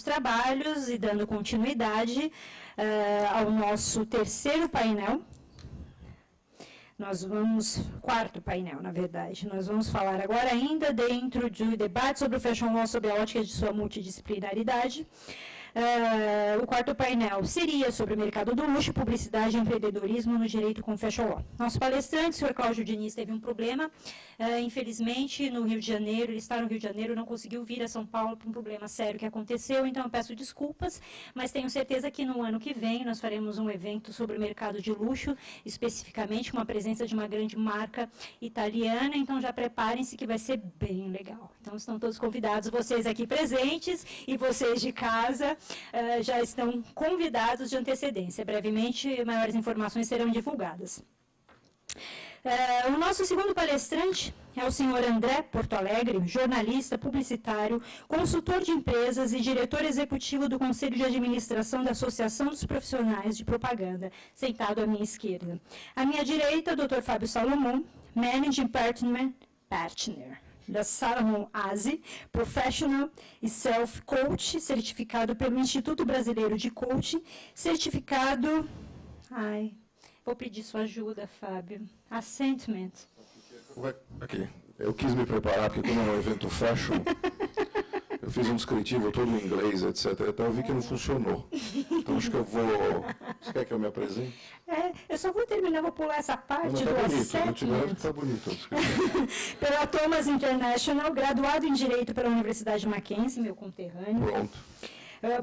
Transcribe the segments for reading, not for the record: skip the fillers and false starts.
trabalhos e dando continuidade ao nosso terceiro painel. Quarto painel, na verdade. Nós vamos falar agora ainda dentro do debate sobre o Fashion Law, sobre a ótica de sua multidisciplinaridade. O quarto painel seria sobre o mercado do luxo, publicidade e empreendedorismo no direito com Fashion Law. Nosso palestrante, o senhor Cláudio Diniz, teve um problema. Infelizmente, no Rio de Janeiro, ele está no Rio de Janeiro, não conseguiu vir a São Paulo por um problema sério que aconteceu, então eu peço desculpas, mas tenho certeza que no ano que vem nós faremos um evento sobre o mercado de luxo, especificamente com a presença de uma grande marca italiana, então já preparem-se que vai ser bem legal. Então estão todos convidados, vocês aqui presentes e vocês de casa já estão convidados de antecedência. Brevemente, maiores informações serão divulgadas. O nosso segundo palestrante é o senhor André Porto Alegre, jornalista, publicitário, consultor de empresas e diretor executivo do Conselho de Administração da Associação dos Profissionais de Propaganda, sentado à minha esquerda. À minha direita, o Dr. Fábio Salomão, Managing Partner da Salomon Aze, Professional e Self Coach, certificado pelo Instituto Brasileiro de Coaching, certificado... Vou pedir sua ajuda, Fábio. Assentment. Aqui. Eu quis me preparar, porque como é um evento fashion, eu fiz um descritivo todo em inglês, etc. Então eu vi que não funcionou. Então acho que eu vou... Você quer que eu me apresente? Eu só vou terminar, vou pular essa parte tá do assentment. Está bonito. Pela Thomas International, graduado em Direito pela Universidade Mackenzie, meu conterrâneo. Pronto.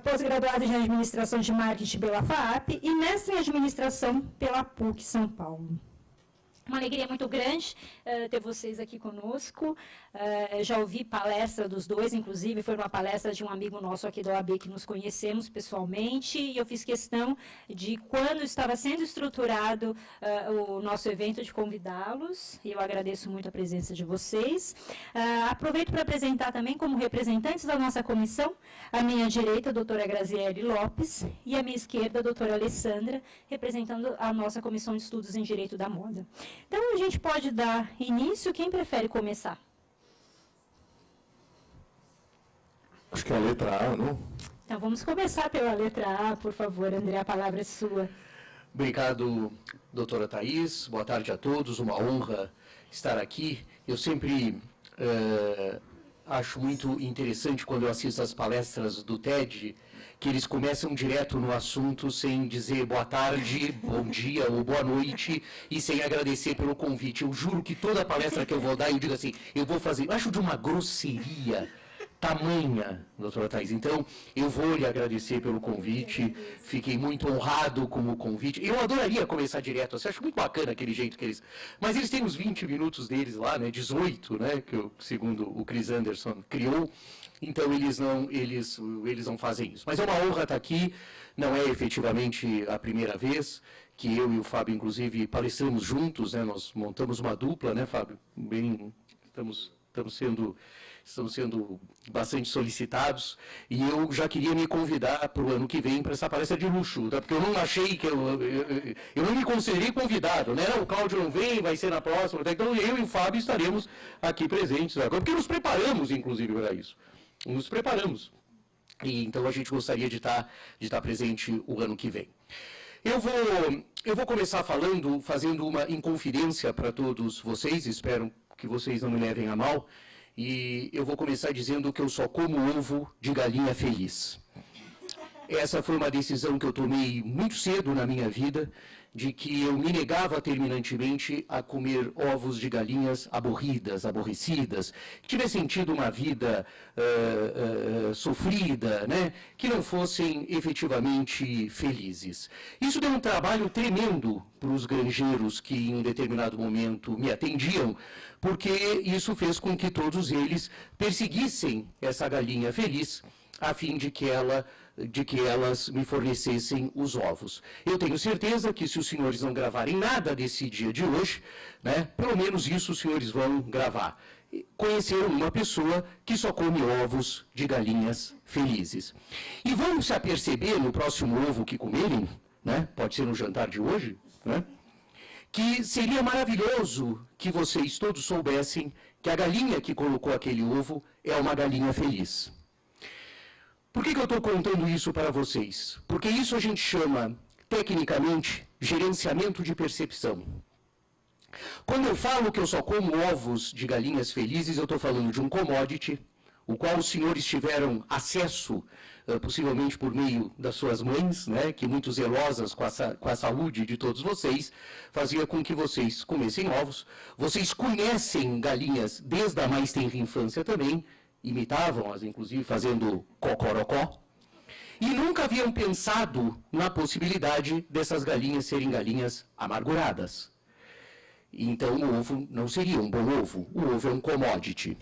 Pós-graduado em Administração de Marketing pela FAAP e mestre em Administração pela PUC São Paulo. Uma alegria muito grande ter vocês aqui conosco. Já ouvi palestra dos dois, inclusive foi uma palestra de um amigo nosso aqui da OAB que nos conhecemos pessoalmente, e eu fiz questão de, quando estava sendo estruturado o nosso evento, de convidá-los, e eu agradeço muito a presença de vocês. Aproveito para apresentar também, como representantes da nossa comissão, à minha direita, a doutora Graziele Lopes, e à minha esquerda, a doutora Alessandra, representando a nossa Comissão de Estudos em Direito da Moda. Então, a gente pode dar início. Quem prefere começar? Acho que é a letra A, não? Então, vamos começar pela letra A, por favor, André, a palavra é sua. Obrigado, doutora Thaís. Boa tarde a todos, uma honra estar aqui. Eu sempre acho muito interessante, quando eu assisto as palestras do TED, que eles começam direto no assunto sem dizer boa tarde, bom dia ou boa noite e sem agradecer pelo convite. Eu juro que toda palestra que eu vou dar, eu digo assim, eu vou fazer, eu acho de uma grosseria tamanha, doutora Thaís. Então, eu vou lhe agradecer pelo convite, fiquei muito honrado com o convite. Eu adoraria começar direto, eu acho muito bacana aquele jeito que eles... Mas eles têm os 20 minutos deles lá, né, 18, né, que segundo o Chris Anderson criou. Então, eles não fazem isso. Mas é uma honra estar aqui, não é efetivamente a primeira vez que eu e o Fábio, inclusive, palestramos juntos, né? Nós montamos uma dupla, né, Fábio? Estamos sendo bastante solicitados, e eu já queria me convidar para o ano que vem para essa palestra de luxo, tá? Porque eu não achei que eu não me considerei convidado, né? O Cláudio não vem, vai ser na próxima, tá? Então eu e o Fábio estaremos aqui presentes agora, porque nos preparamos, inclusive, para isso. Nos preparamos. E então a gente gostaria de estar presente o ano que vem. Eu vou começar fazendo uma inconfidência para todos vocês, espero que vocês não me levem a mal, e eu vou começar dizendo que eu só como ovo de galinha feliz. Essa foi uma decisão que eu tomei muito cedo na minha vida, de que eu me negava terminantemente a comer ovos de galinhas aborrecidas, que tivessem tido uma vida sofrida, né? Que não fossem efetivamente felizes. Isso deu um trabalho tremendo para os granjeiros que em um determinado momento me atendiam, porque isso fez com que todos eles perseguissem essa galinha feliz, a fim de que elas me fornecessem os ovos. Eu tenho certeza que, se os senhores não gravarem nada desse dia de hoje, né, pelo menos isso os senhores vão gravar. Conheceram uma pessoa que só come ovos de galinhas felizes. E vão se aperceber no próximo ovo que comerem, né, pode ser no jantar de hoje, né, que seria maravilhoso que vocês todos soubessem que a galinha que colocou aquele ovo é uma galinha feliz. Por que eu estou contando isso para vocês? Porque isso a gente chama, tecnicamente, gerenciamento de percepção. Quando eu falo que eu só como ovos de galinhas felizes, eu estou falando de um commodity, o qual os senhores tiveram acesso, possivelmente por meio das suas mães, né, que muito zelosas com a saúde de todos vocês, fazia com que vocês comessem ovos. Vocês conhecem galinhas desde a mais tenra infância também, imitavam-as, inclusive, fazendo cocorocó, e nunca haviam pensado na possibilidade dessas galinhas serem galinhas amarguradas. Então, o ovo não seria um bom ovo. O ovo é um commodity.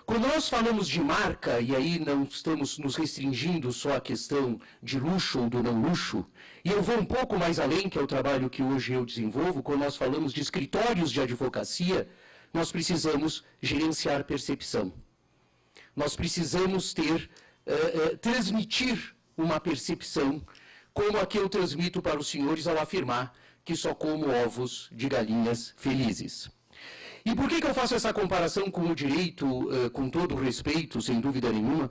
Quando nós falamos de marca, e aí não estamos nos restringindo só à questão de luxo ou do não luxo, e eu vou um pouco mais além, que é o trabalho que hoje eu desenvolvo, quando nós falamos de escritórios de advocacia, nós precisamos gerenciar percepção. Nós precisamos transmitir uma percepção, como a que eu transmito para os senhores ao afirmar que só como ovos de galinhas felizes. E por que eu faço essa comparação com o direito, com todo o respeito, sem dúvida nenhuma?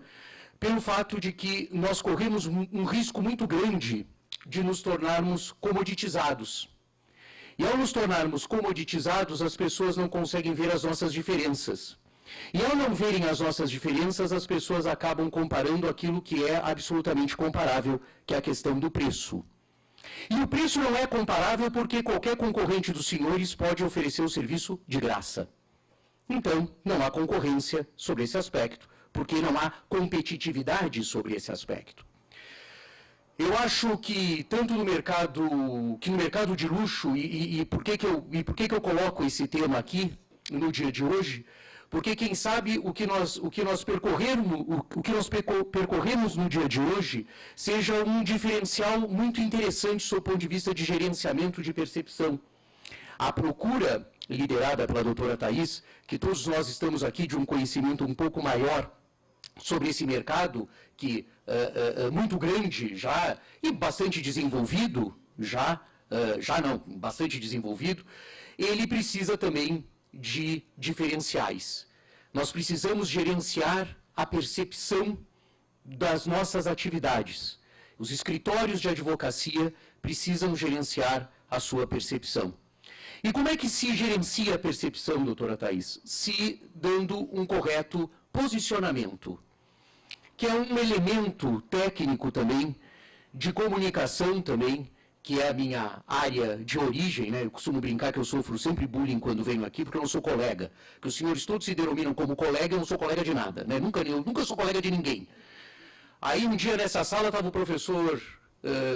Pelo fato de que nós corremos um risco muito grande de nos tornarmos comoditizados. E ao nos tornarmos comoditizados, as pessoas não conseguem ver as nossas diferenças. E ao não verem as nossas diferenças, as pessoas acabam comparando aquilo que é absolutamente comparável, que é a questão do preço. E o preço não é comparável porque qualquer concorrente dos senhores pode oferecer o serviço de graça. Então, não há concorrência sobre esse aspecto, porque não há competitividade sobre esse aspecto. Eu acho que tanto no mercado de luxo, e por que eu coloco esse tema aqui no dia de hoje? Porque quem sabe o que nós percorremos no dia de hoje seja um diferencial muito interessante sob o ponto de vista de gerenciamento de percepção. A procura, liderada pela doutora Thaís, que todos nós estamos aqui de um conhecimento um pouco maior sobre esse mercado, que muito grande já e bastante desenvolvido, bastante desenvolvido, ele precisa também de diferenciais. Nós precisamos gerenciar a percepção das nossas atividades. Os escritórios de advocacia precisam gerenciar a sua percepção. E como é que se gerencia a percepção, doutora Thaís? Se dando um correto posicionamento, que é um elemento técnico também, de comunicação também, que é a minha área de origem, né? Eu costumo brincar que eu sofro sempre bullying quando venho aqui, porque eu não sou colega. Porque os senhores todos se denominam como colega, eu não sou colega de nada, né? Eu nunca sou colega de ninguém. Aí um dia nessa sala estava o professor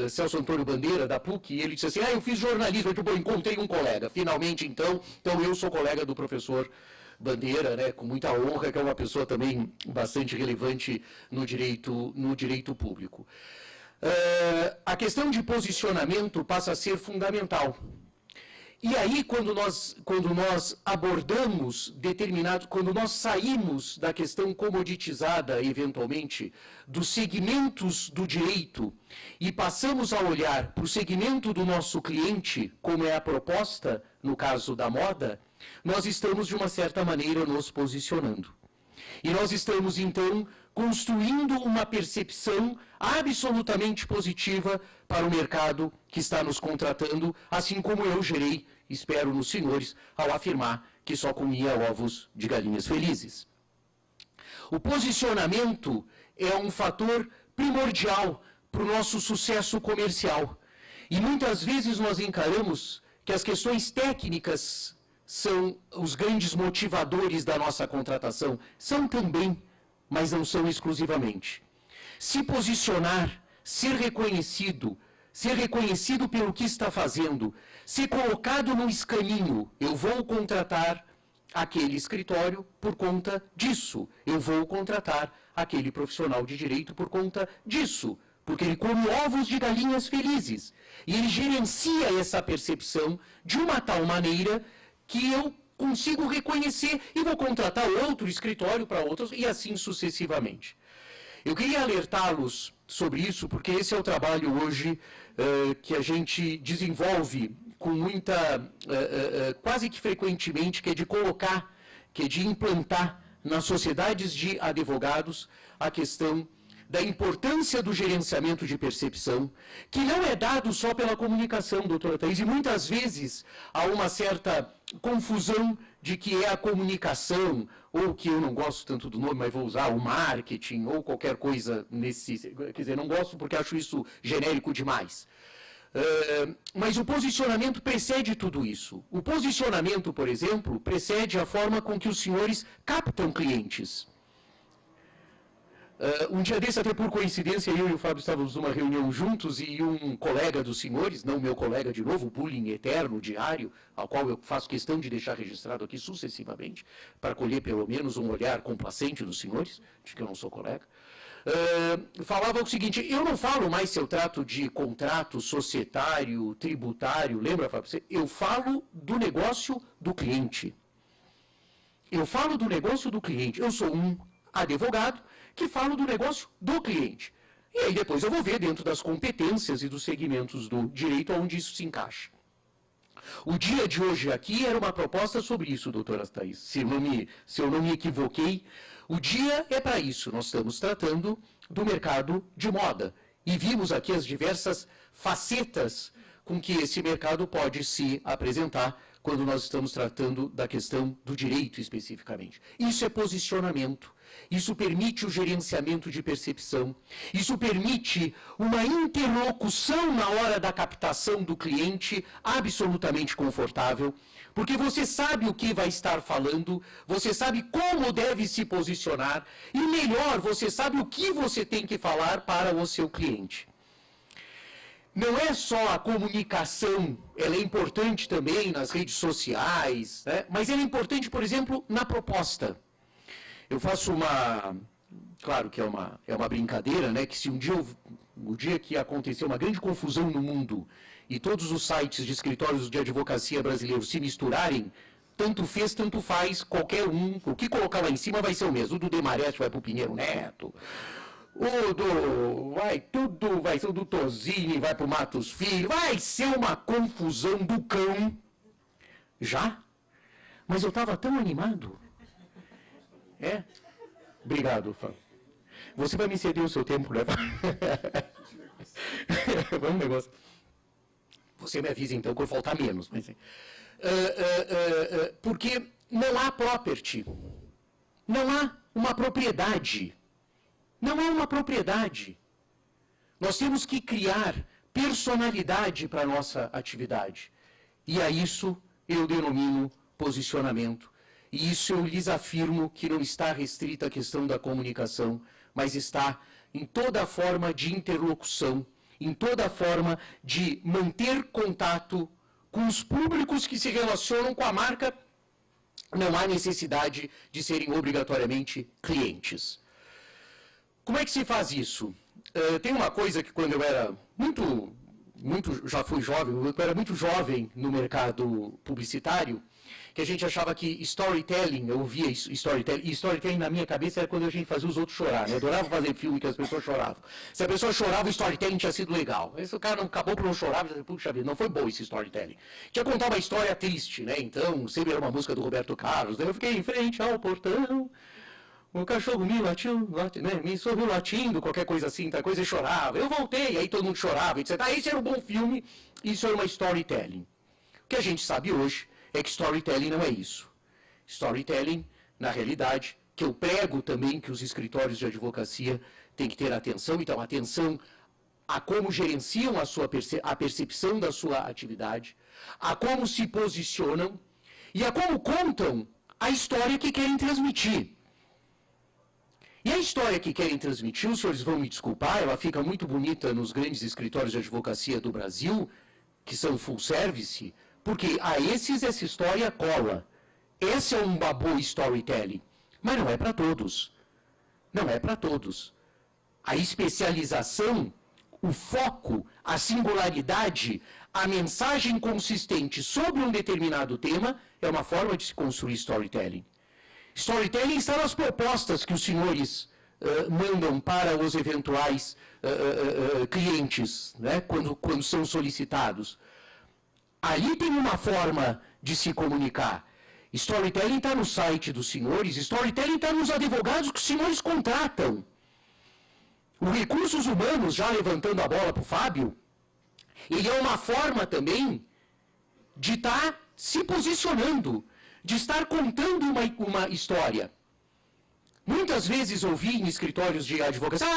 Celso Antônio Bandeira, da PUC, e ele disse assim, eu fiz jornalismo, eu encontrei um colega. Finalmente, então eu sou colega do professor Bandeira, né? Com muita honra, que é uma pessoa também bastante relevante no direito público. A questão de posicionamento passa a ser fundamental. E aí, quando nós abordamos quando nós saímos da questão comoditizada, eventualmente, dos segmentos do direito e passamos a olhar para o segmento do nosso cliente, como é a proposta, no caso da moda, nós estamos, de uma certa maneira, nos posicionando. E nós estamos, então, construindo uma percepção absolutamente positiva para o mercado que está nos contratando, assim como eu gerei, espero nos senhores, ao afirmar que só comia ovos de galinhas felizes. O posicionamento é um fator primordial para o nosso sucesso comercial. E muitas vezes nós encaramos que as questões técnicas são os grandes motivadores da nossa contratação. São também, mas não são exclusivamente. Se posicionar, ser reconhecido pelo que está fazendo, ser colocado no escaninho, eu vou contratar aquele escritório por conta disso, eu vou contratar aquele profissional de direito por conta disso, porque ele come ovos de galinhas felizes. E ele gerencia essa percepção de uma tal maneira que eu consigo reconhecer e vou contratar outro escritório para outros e assim sucessivamente. Eu queria alertá-los sobre isso, porque esse é o trabalho hoje que a gente desenvolve com muita, quase que frequentemente, que é de colocar, que é de implantar nas sociedades de advogados a questão da importância do gerenciamento de percepção, que não é dado só pela comunicação, doutora Thaís, e muitas vezes há uma certa confusão de que é a comunicação, ou que eu não gosto tanto do nome, mas vou usar, o marketing, ou qualquer coisa nesse... Quer dizer, não gosto porque acho isso genérico demais. Mas o posicionamento precede tudo isso. O posicionamento, por exemplo, precede a forma com que os senhores captam clientes. Um dia desse, até por coincidência, eu e o Fábio estávamos numa reunião juntos e um colega dos senhores, não meu colega de novo, bullying eterno, diário, ao qual eu faço questão de deixar registrado aqui sucessivamente, para colher pelo menos um olhar complacente dos senhores, de que eu não sou colega, falava o seguinte: eu não falo mais se eu trato de contrato societário, tributário, lembra, Fábio? Eu falo do negócio do cliente. Eu falo do negócio do cliente. Eu sou um advogado que falo do negócio do cliente. E aí depois eu vou ver dentro das competências e dos segmentos do direito onde isso se encaixa. O dia de hoje aqui era uma proposta sobre isso, doutora Thaís. Se eu não me equivoquei, o dia é para isso. Nós estamos tratando do mercado de moda. E vimos aqui as diversas facetas com que esse mercado pode se apresentar quando nós estamos tratando da questão do direito especificamente. Isso é posicionamento. Isso permite o gerenciamento de percepção. Isso permite uma interlocução na hora da captação do cliente absolutamente confortável, porque você sabe o que vai estar falando, você sabe como deve se posicionar e, melhor, você sabe o que você tem que falar para o seu cliente. Não é só a comunicação, ela é importante também nas redes sociais, né? Mas ela é importante, por exemplo, na proposta. Eu faço uma... Claro que é uma brincadeira, né? Que se o dia que acontecer uma grande confusão no mundo e todos os sites de escritórios de advocacia brasileiros se misturarem, tanto fez, tanto faz, qualquer um, o que colocar lá em cima vai ser o mesmo. O do Demarest vai para o Pinheiro Neto, vai ser o do Tozini, vai para o Matos Filho, vai ser uma confusão do cão. Já? Mas eu estava tão animado. É? Obrigado, Fábio. Você vai me ceder o seu tempo, né? Vamos negócio. Você me avisa, então, quando faltar menos. Mas, porque não há property. Não há uma propriedade. Não é uma propriedade. Nós temos que criar personalidade para a nossa atividade. E a isso eu denomino posicionamento. E isso eu lhes afirmo que não está restrita à questão da comunicação, mas está em toda forma de interlocução, em toda forma de manter contato com os públicos que se relacionam com a marca. Não há necessidade de serem obrigatoriamente clientes. Como é que se faz isso? Tem uma coisa que quando eu era já fui jovem, eu era muito jovem no mercado publicitário, que a gente achava que storytelling, eu ouvia storytelling, e storytelling na minha cabeça era quando a gente fazia os outros chorar, né? Eu adorava fazer filme que as pessoas choravam. Se a pessoa chorava, o storytelling tinha sido legal. Esse cara não acabou por não chorar, mas, puxa vida, não foi bom esse storytelling. Tinha que contar uma história triste, né? Então, sempre era uma música do Roberto Carlos, daí eu fiquei em frente ao portão, o cachorro me latiu, né? Me sorriu latindo, qualquer coisa assim, tal coisa, e chorava. Eu voltei, aí todo mundo chorava, etc. Esse era um bom filme, isso era uma storytelling. O que a gente sabe hoje é que storytelling não é isso. Storytelling, na realidade, que eu prego também que os escritórios de advocacia têm que ter atenção, então atenção a como gerenciam a percepção da sua atividade, a como se posicionam e a como contam a história que querem transmitir. E a história que querem transmitir, os senhores vão me desculpar, ela fica muito bonita nos grandes escritórios de advocacia do Brasil, que são full service, porque a esses essa história cola. Esse é um boa storytelling. Mas não é para todos. Não é para todos. A especialização, o foco, a singularidade, a mensagem consistente sobre um determinado tema é uma forma de se construir storytelling. Storytelling está nas propostas que os senhores mandam para os eventuais clientes, né, quando são solicitados. Ali tem uma forma de se comunicar. Storytelling está no site dos senhores, storytelling está nos advogados que os senhores contratam. O recursos humanos, já levantando a bola para o Fábio, ele é uma forma também de estar se posicionando, de estar contando uma história. Muitas vezes ouvi em escritórios de advocacia,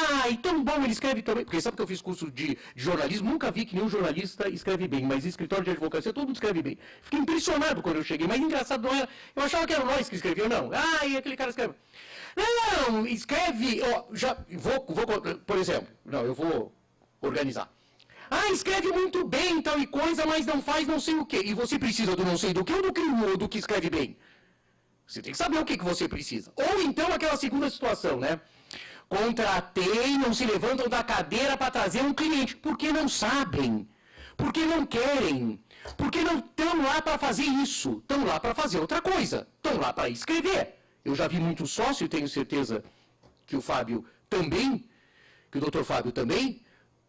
tão bom, ele escreve também, porque sabe que eu fiz curso de jornalismo, nunca vi que nenhum jornalista escreve bem, mas escritório de advocacia todo mundo escreve bem. Fiquei impressionado quando eu cheguei, mas engraçado não era, eu achava que eram nós que escreviam, não. E aquele cara escreve. Não, escreve, por exemplo, eu vou organizar. Escreve muito bem, tal e coisa, mas não faz não sei o quê. E você precisa do não sei do que ou do que escreve bem? Você tem que saber o que você precisa. Ou então aquela segunda situação, né? Contratei, não se levantam da cadeira para trazer um cliente. Porque não sabem. Porque não querem. Porque não estão lá para fazer isso. Estão lá para fazer outra coisa. Estão lá para escrever. Eu já vi muito sócio, e tenho certeza que o Fábio também, que o doutor Fábio também,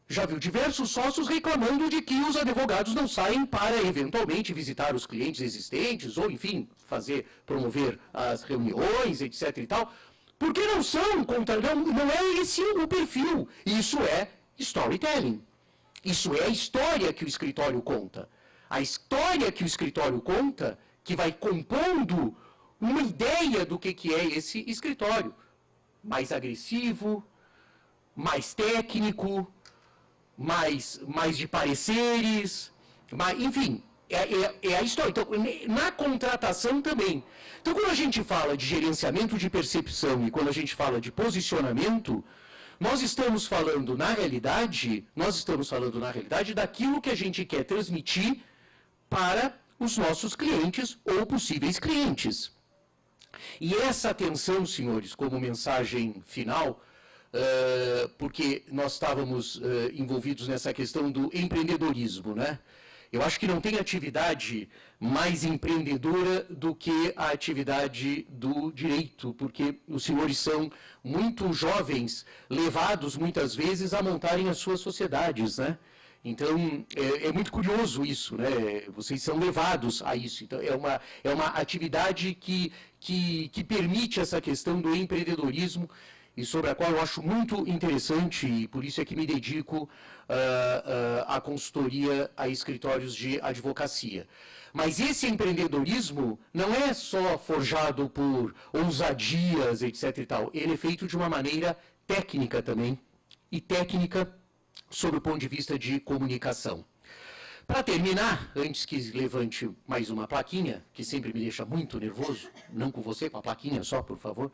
já viu diversos sócios reclamando de que os advogados não saem para, eventualmente, visitar os clientes existentes, ou, enfim, promover as reuniões, etc. e tal, porque não é esse o perfil. Isso é storytelling. Isso é a história que o escritório conta. A história que o escritório conta, que vai compondo uma ideia do que é esse escritório. Mais agressivo, mais técnico, mais de pareceres, enfim, é a história. Então, na contratação também. Então, quando a gente fala de gerenciamento de percepção e quando a gente fala de posicionamento, nós estamos falando, na realidade, daquilo que a gente quer transmitir para os nossos clientes ou possíveis clientes. E essa atenção, senhores, como mensagem final, porque nós estávamos envolvidos nessa questão do empreendedorismo, né? Eu acho que não tem atividade mais empreendedora do que a atividade do direito, porque os senhores são muito jovens, levados muitas vezes a montarem as suas sociedades, né? Então, é muito curioso isso, né? Vocês são levados a isso. Então, é uma atividade que permite essa questão do empreendedorismo, e sobre a qual eu acho muito interessante, e por isso é que me dedico à consultoria a escritórios de advocacia. Mas esse empreendedorismo não é só forjado por ousadias, etc. e tal. Ele é feito de uma maneira técnica também, e técnica sob o ponto de vista de comunicação. Para terminar, antes que levante mais uma plaquinha, que sempre me deixa muito nervoso, não com você, com a plaquinha só, por favor,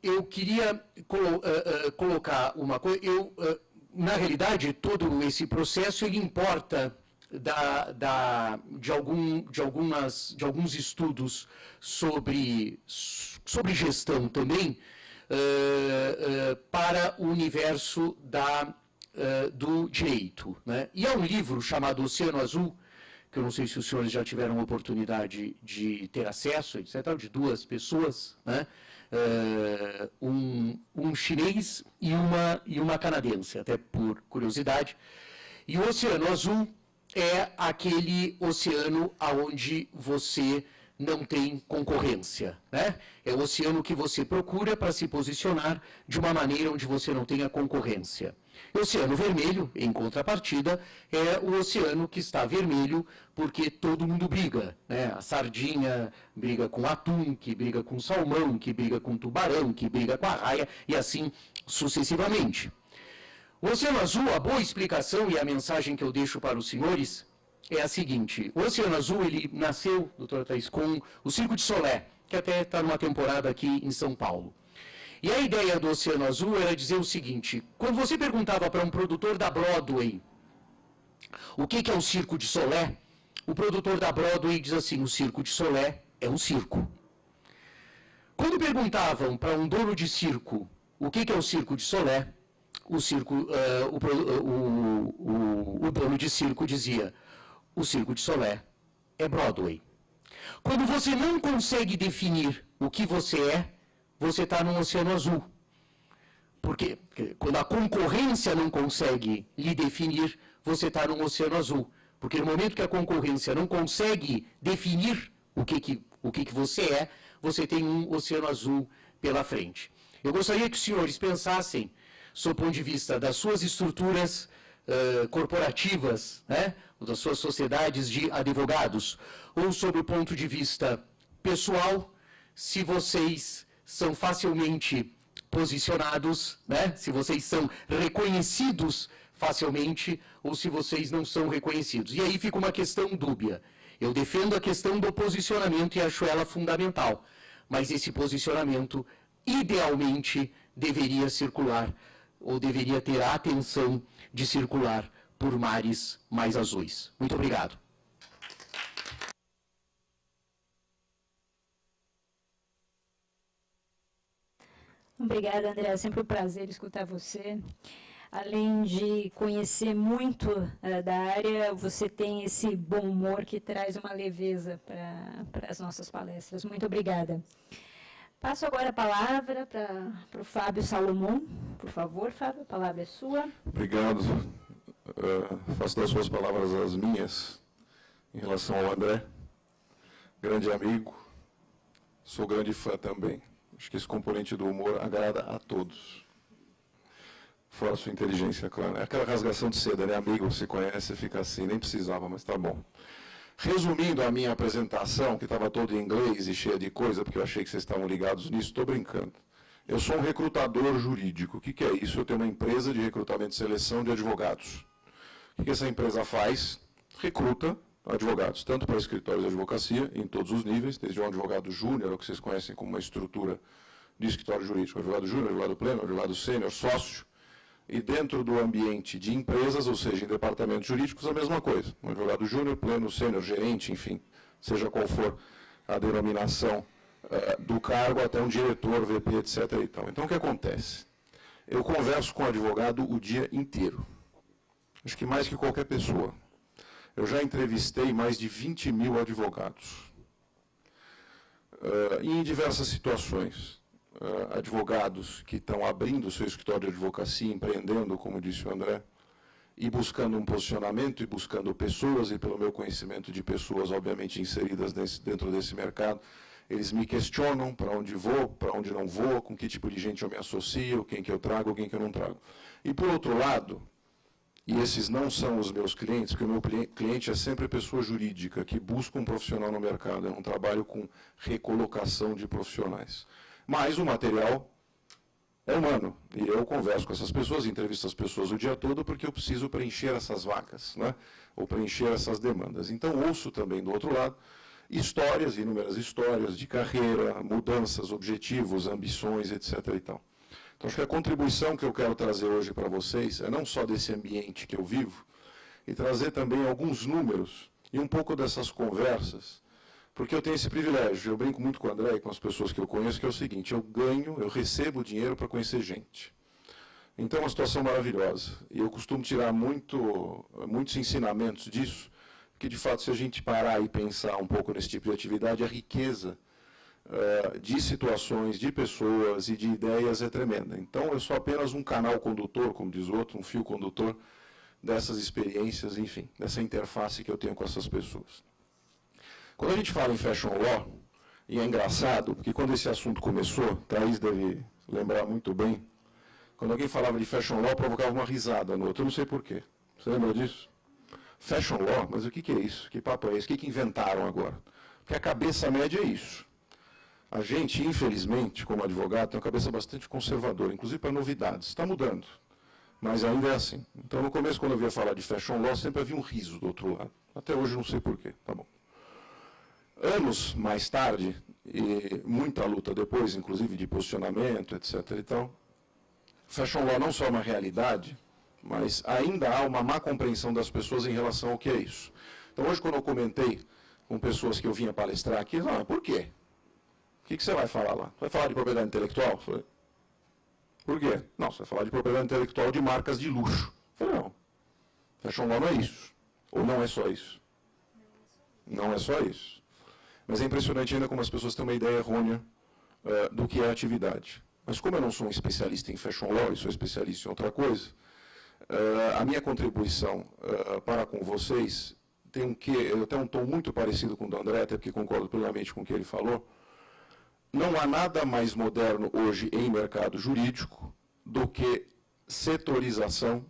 eu queria colocar uma coisa. Na realidade, todo esse processo ele importa de alguns estudos sobre gestão também, para o universo do direito, né? E é um livro chamado Oceano Azul, que eu não sei se os senhores já tiveram oportunidade de ter acesso, etc., de duas pessoas, né? Um chinês e uma canadense, até por curiosidade. E o Oceano Azul é aquele oceano onde você não tem concorrência, né? É o oceano que você procura para se posicionar de uma maneira onde você não tenha concorrência. O Oceano Vermelho, em contrapartida, é o oceano que está vermelho porque todo mundo briga, né? A sardinha briga com o atum, que briga com o salmão, que briga com o tubarão, que briga com a raia, e assim sucessivamente. O Oceano Azul, a boa explicação e a mensagem que eu deixo para os senhores é a seguinte: o Oceano Azul, ele nasceu, doutora Thaís, com o Circo de Solé, que até está numa temporada aqui em São Paulo. E a ideia do Oceano Azul era dizer o seguinte: quando você perguntava para um produtor da Broadway o que é um Circo de Solé, o produtor da Broadway diz assim: o Circo de Solé é um circo. Quando perguntavam para um dono de circo o que é o Circo de Solé, o dono de circo dizia: o Circo de Solé é Broadway. Quando você não consegue definir o que você é, você está num oceano azul. Porque quando a concorrência não consegue lhe definir, você está num oceano azul. Porque no momento que a concorrência não consegue definir o que você é, você tem um oceano azul pela frente. Eu gostaria que os senhores pensassem, sob o ponto de vista das suas estruturas corporativas, né, ou das suas sociedades de advogados, ou sob o ponto de vista pessoal, se vocês são facilmente posicionados, né, se vocês são reconhecidos facilmente, ou se vocês não são reconhecidos. E aí fica uma questão dúbia. Eu defendo a questão do posicionamento e acho ela fundamental, mas esse posicionamento, idealmente, deveria circular, ou deveria ter a atenção de circular por mares mais azuis. Muito obrigado. Obrigada, André. É sempre um prazer escutar você. Além de conhecer muito da área, você tem esse bom humor que traz uma leveza para as nossas palestras. Muito obrigada. Passo agora a palavra para o Fábio Salomão. Por favor, Fábio, a palavra é sua. Obrigado. Faço das suas palavras as minhas em relação ao André. Grande amigo. Sou grande fã também. Acho que esse componente do humor agrada a todos. Fora a sua inteligência, claro. É aquela rasgação de seda, né? Amigo, se conhece, fica assim. Nem precisava, mas tá bom. Resumindo a minha apresentação, que estava toda em inglês e cheia de coisa, porque eu achei que vocês estavam ligados nisso, estou brincando. Eu sou um recrutador jurídico. O que é isso? Eu tenho uma empresa de recrutamento e seleção de advogados. O que essa empresa faz? Recruta advogados, tanto para escritórios de advocacia, em todos os níveis, desde um advogado júnior, o que vocês conhecem como uma estrutura de escritório jurídico, advogado júnior, advogado pleno, advogado sênior, sócio, e dentro do ambiente de empresas, ou seja, em departamentos jurídicos, a mesma coisa. Um advogado júnior, pleno, sênior, gerente, enfim, seja qual for a denominação do cargo, até um diretor, VP, etc. E tal. Então, o que acontece? Eu converso com o advogado o dia inteiro. Acho que mais que qualquer pessoa. Eu já entrevistei mais de 20 mil advogados. Em diversas situações. Advogados que estão abrindo seu escritório de advocacia, empreendendo, como disse o André, e buscando um posicionamento, e buscando pessoas, e pelo meu conhecimento de pessoas, obviamente, inseridas dentro desse mercado, eles me questionam para onde vou, para onde não vou, com que tipo de gente eu me associo, quem que eu trago, quem que eu não trago. E, por outro lado, e esses não são os meus clientes, porque o meu cliente é sempre pessoa jurídica, que busca um profissional no mercado. Eu não trabalho com recolocação de profissionais. Mas o material é humano. E eu converso com essas pessoas, entrevisto as pessoas o dia todo, porque eu preciso preencher essas vacas, né? Ou preencher essas demandas. Então, ouço também do outro lado histórias, inúmeras histórias de carreira, mudanças, objetivos, ambições, etc. e tal. Então, acho que a contribuição que eu quero trazer hoje para vocês é não só desse ambiente que eu vivo, e trazer também alguns números e um pouco dessas conversas, porque eu tenho esse privilégio, eu brinco muito com o André e com as pessoas que eu conheço, que é o seguinte: eu recebo dinheiro para conhecer gente. Então, é uma situação maravilhosa. E eu costumo tirar muitos ensinamentos disso, que, de fato, se a gente parar e pensar um pouco nesse tipo de atividade, a riqueza de situações, de pessoas e de ideias é tremenda. Então, eu sou apenas um canal condutor, como diz o outro, um fio condutor dessas experiências, enfim, dessa interface que eu tenho com essas pessoas. Quando a gente fala em fashion law, e é engraçado, porque quando esse assunto começou, Thaís deve lembrar muito bem, quando alguém falava de fashion law, provocava uma risada no outro, eu não sei porquê. Você lembra disso? Fashion law, mas o que é isso? Que papo é esse? O que inventaram agora? Porque a cabeça média é isso. A gente, infelizmente, como advogado, tem uma cabeça bastante conservadora, inclusive para novidades. Está mudando, mas ainda é assim. Então, no começo, quando eu via falar de fashion law, sempre havia um riso do outro lado. Até hoje, não sei porquê. Tá bom. Anos mais tarde, e muita luta depois, inclusive de posicionamento, etc. e tal, fashion law não só é uma realidade, mas ainda há uma má compreensão das pessoas em relação ao que é isso. Então, hoje, quando eu comentei com pessoas que eu vinha palestrar aqui, eles falaram, por quê? O que você vai falar lá? Vai falar de propriedade intelectual? Eu falei, por quê? Não, você vai falar de propriedade intelectual de marcas de luxo. Eu falei, não. Fashion law não é isso. Ou não é só isso? Não é só isso. Mas é impressionante ainda como as pessoas têm uma ideia errônea do que é a atividade. Mas como eu não sou um especialista em fashion law e sou especialista em outra coisa, a minha contribuição para com vocês tem até um tom muito parecido com o do André, até porque concordo plenamente com o que ele falou. não há nada mais moderno hoje em mercado jurídico do que setorização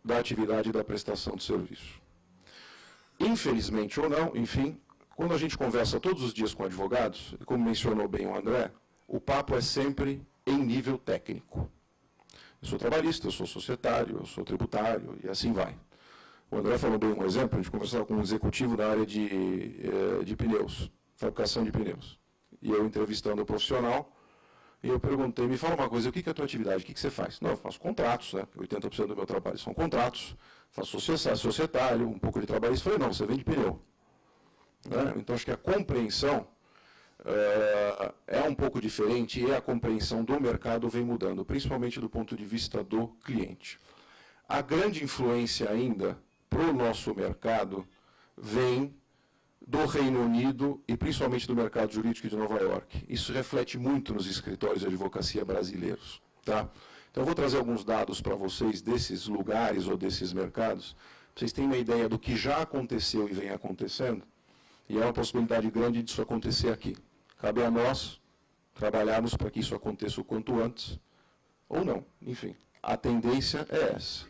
da atividade da prestação de serviço. Infelizmente ou não, enfim, quando a gente conversa todos os dias com advogados, como mencionou bem o André, o papo é sempre em nível técnico. Eu sou trabalhista, eu sou societário, eu sou tributário, e assim vai. O André falou bem um exemplo, a gente conversava com um executivo da área de pneus, fabricação de pneus. E eu entrevistando o profissional, e eu perguntei, me fala uma coisa, o que é a tua atividade, o que você faz? Não, eu faço contratos, né? 80% do meu trabalho são contratos, faço societário, um pouco de trabalhista. Eu falei, não, você vende pneu. Né? Então, acho que a compreensão é um pouco diferente e a compreensão do mercado vem mudando, principalmente do ponto de vista do cliente. A grande influência ainda para o nosso mercado vem do Reino Unido e principalmente do mercado jurídico de Nova York. Isso reflete muito nos escritórios de advocacia brasileiros. Tá? Então, eu vou trazer alguns dados para vocês desses lugares ou desses mercados, para vocês terem uma ideia do que já aconteceu e vem acontecendo, e é uma possibilidade grande disso acontecer aqui. Cabe a nós trabalharmos para que isso aconteça o quanto antes, ou não. Enfim, a tendência é essa.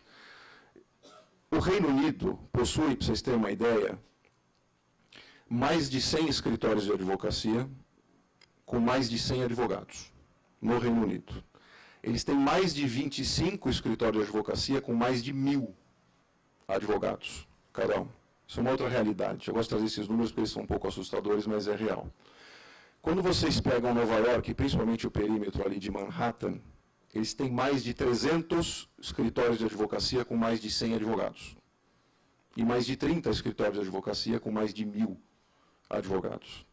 O Reino Unido possui, para vocês terem uma ideia, mais de 100 escritórios de advocacia, com mais de 100 advogados, no Reino Unido. Eles têm mais de 25 escritórios de advocacia, com mais de 1.000 advogados, cada um. Isso é uma outra realidade. Eu gosto de trazer esses números porque eles são um pouco assustadores, mas é real. Quando vocês pegam Nova York, principalmente o perímetro ali de Manhattan, eles têm mais de 300 escritórios de advocacia com mais de 100 advogados. E mais de 30 escritórios de advocacia com mais de 1.000 advogados.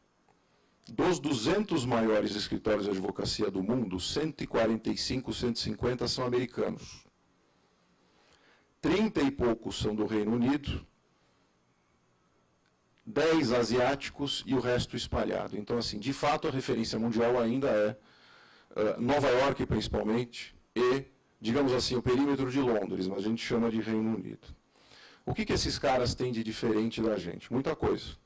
Dos 200 maiores escritórios de advocacia do mundo, 145, 150 são americanos. 30 e poucos são do Reino Unido, 10 asiáticos e o resto espalhado. Então, assim, de fato, a referência mundial ainda é Nova York, principalmente, e, digamos assim, o perímetro de Londres, mas a gente chama de Reino Unido. O que esses caras têm de diferente da gente? Muita coisa.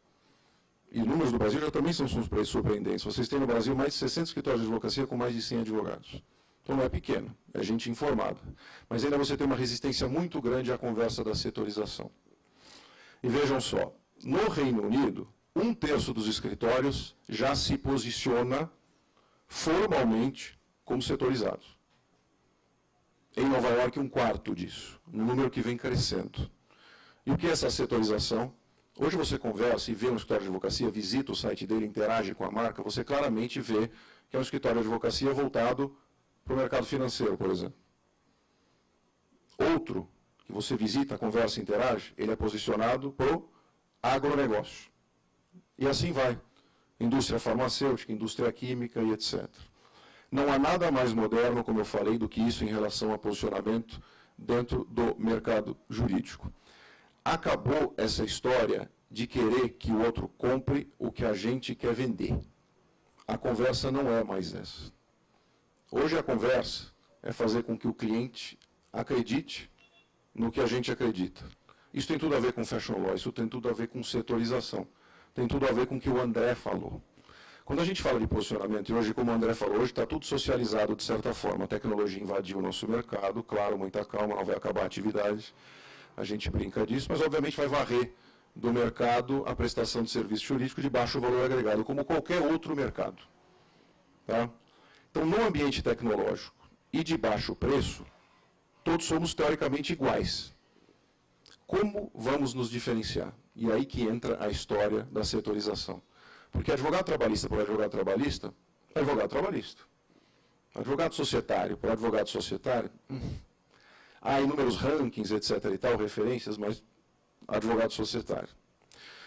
E números do Brasil já também são surpreendentes. Vocês têm no Brasil mais de 60 escritórios de advocacia com mais de 100 advogados. Então não é pequeno, é gente informada. Mas ainda você tem uma resistência muito grande à conversa da setorização. E vejam só, no Reino Unido, 1/3 dos escritórios já se posiciona formalmente como setorizados. Em Nova York, 1/4 disso, um número que vem crescendo. E o que é essa setorização? Hoje você conversa e vê um escritório de advocacia, visita o site dele, interage com a marca, você claramente vê que é um escritório de advocacia voltado para o mercado financeiro, por exemplo. Outro, que você visita, conversa e interage, ele é posicionado para o agronegócio. E assim vai. Indústria farmacêutica, indústria química e etc. Não há nada mais moderno, como eu falei, do que isso em relação a posicionamento dentro do mercado jurídico. Acabou essa história de querer que o outro compre o que a gente quer vender. A conversa não é mais essa. Hoje a conversa é fazer com que o cliente acredite no que a gente acredita. Isso tem tudo a ver com fashion law, isso tem tudo a ver com setorização, tem tudo a ver com o que o André falou. Quando a gente fala de posicionamento, e hoje, como o André falou, hoje está tudo socializado de certa forma. A tecnologia invadiu o nosso mercado, claro, muita calma, não vai acabar a atividade. A gente brinca disso, mas obviamente vai varrer do mercado a prestação de serviço jurídico de baixo valor agregado, como qualquer outro mercado. Tá? Então, no ambiente tecnológico e de baixo preço, todos somos teoricamente iguais. Como vamos nos diferenciar? E aí que entra a história da setorização. Porque advogado trabalhista por advogado trabalhista, é advogado trabalhista. Advogado societário por advogado societário, há inúmeros rankings, etc. e tal, referências, mas advogado societário.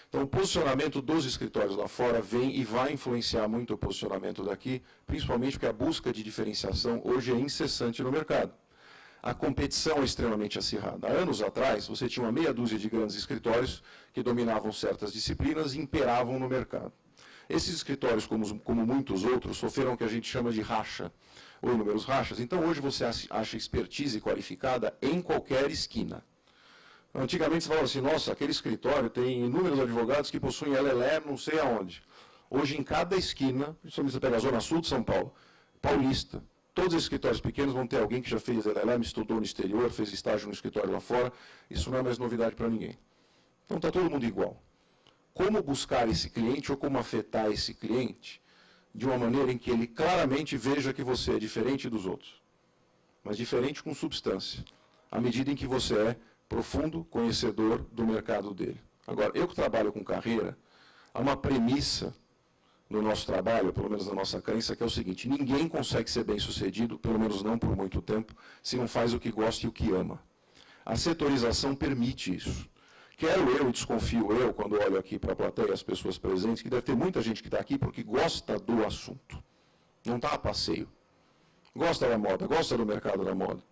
Então, o posicionamento dos escritórios lá fora vem e vai influenciar muito o posicionamento daqui, principalmente porque a busca de diferenciação hoje é incessante no mercado. A competição é extremamente acirrada. Há anos atrás, você tinha uma meia dúzia de grandes escritórios que dominavam certas disciplinas e imperavam no mercado. Esses escritórios, como muitos outros, sofreram o que a gente chama de racha, ou inúmeros rachas. Então, hoje você acha expertise qualificada em qualquer esquina. Antigamente você falava assim, nossa, aquele escritório tem inúmeros advogados que possuem LLM não sei aonde. Hoje, em cada esquina, principalmente você pega a Zona Sul de São Paulo, Paulista, todos os escritórios pequenos vão ter alguém que já fez LLM, estudou no exterior, fez estágio no escritório lá fora. Isso não é mais novidade para ninguém. Então, está todo mundo igual. Como buscar esse cliente ou como afetar esse cliente de uma maneira em que ele claramente veja que você é diferente dos outros, mas diferente com substância, à medida em que você é profundo conhecedor do mercado dele. Agora, eu que trabalho com carreira, há uma premissa no nosso trabalho, pelo menos na nossa crença, que é o seguinte: ninguém consegue ser bem-sucedido, pelo menos não por muito tempo, se não faz o que gosta e o que ama. A setorização permite isso. Quero eu, e desconfio eu, quando olho aqui para a plateia e as pessoas presentes, que deve ter muita gente que está aqui porque gosta do assunto. Não está a passeio. Gosta da moda, gosta do mercado da moda.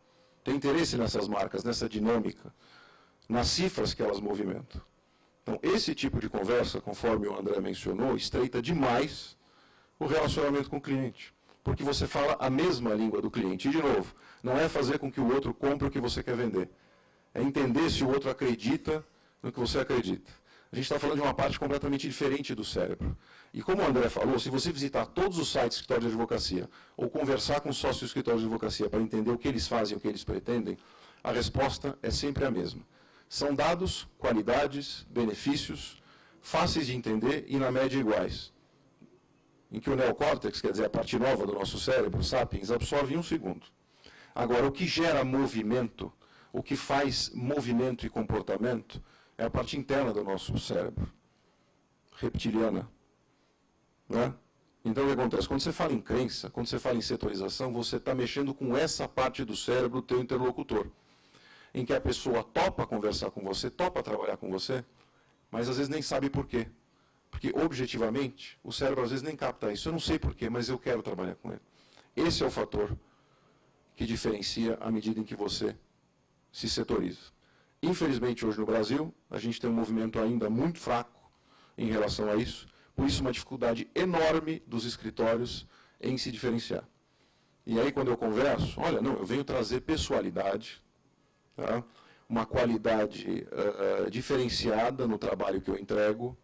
Tem interesse nessas marcas, nessa dinâmica, nas cifras que elas movimentam. Então, esse tipo de conversa, conforme o André mencionou, estreita demais o relacionamento com o cliente. Porque você fala a mesma língua do cliente. E, de novo, não é fazer com que o outro compre o que você quer vender. É entender se o outro acredita no que você acredita. A gente está falando de uma parte completamente diferente do cérebro. E como o André falou, se você visitar todos os sites do escritório de advocacia, ou conversar com os sócios do escritório de advocacia para entender o que eles fazem e o que eles pretendem, a resposta é sempre a mesma. São dados, qualidades, benefícios, fáceis de entender e, na média, iguais. Em que o neocórtex, quer dizer, a parte nova do nosso cérebro, sapiens, absorve em 1 segundo. Agora, o que gera movimento, o que faz movimento e comportamento, é a parte interna do nosso cérebro, reptiliana. Né? Então, o que acontece? Quando você fala em crença, quando você fala em setorização, você está mexendo com essa parte do cérebro do teu interlocutor, em que a pessoa topa conversar com você, topa trabalhar com você, mas às vezes nem sabe por quê. Porque, objetivamente, o cérebro às vezes nem capta isso. Eu não sei por quê, mas eu quero trabalhar com ele. Esse é o fator que diferencia à medida em que você se setoriza. Infelizmente, hoje no Brasil, a gente tem um movimento ainda muito fraco em relação a isso, por isso uma dificuldade enorme dos escritórios em se diferenciar. E aí, quando eu converso, olha, não, eu venho trazer pessoalidade, tá? Uma qualidade diferenciada no trabalho que eu entrego,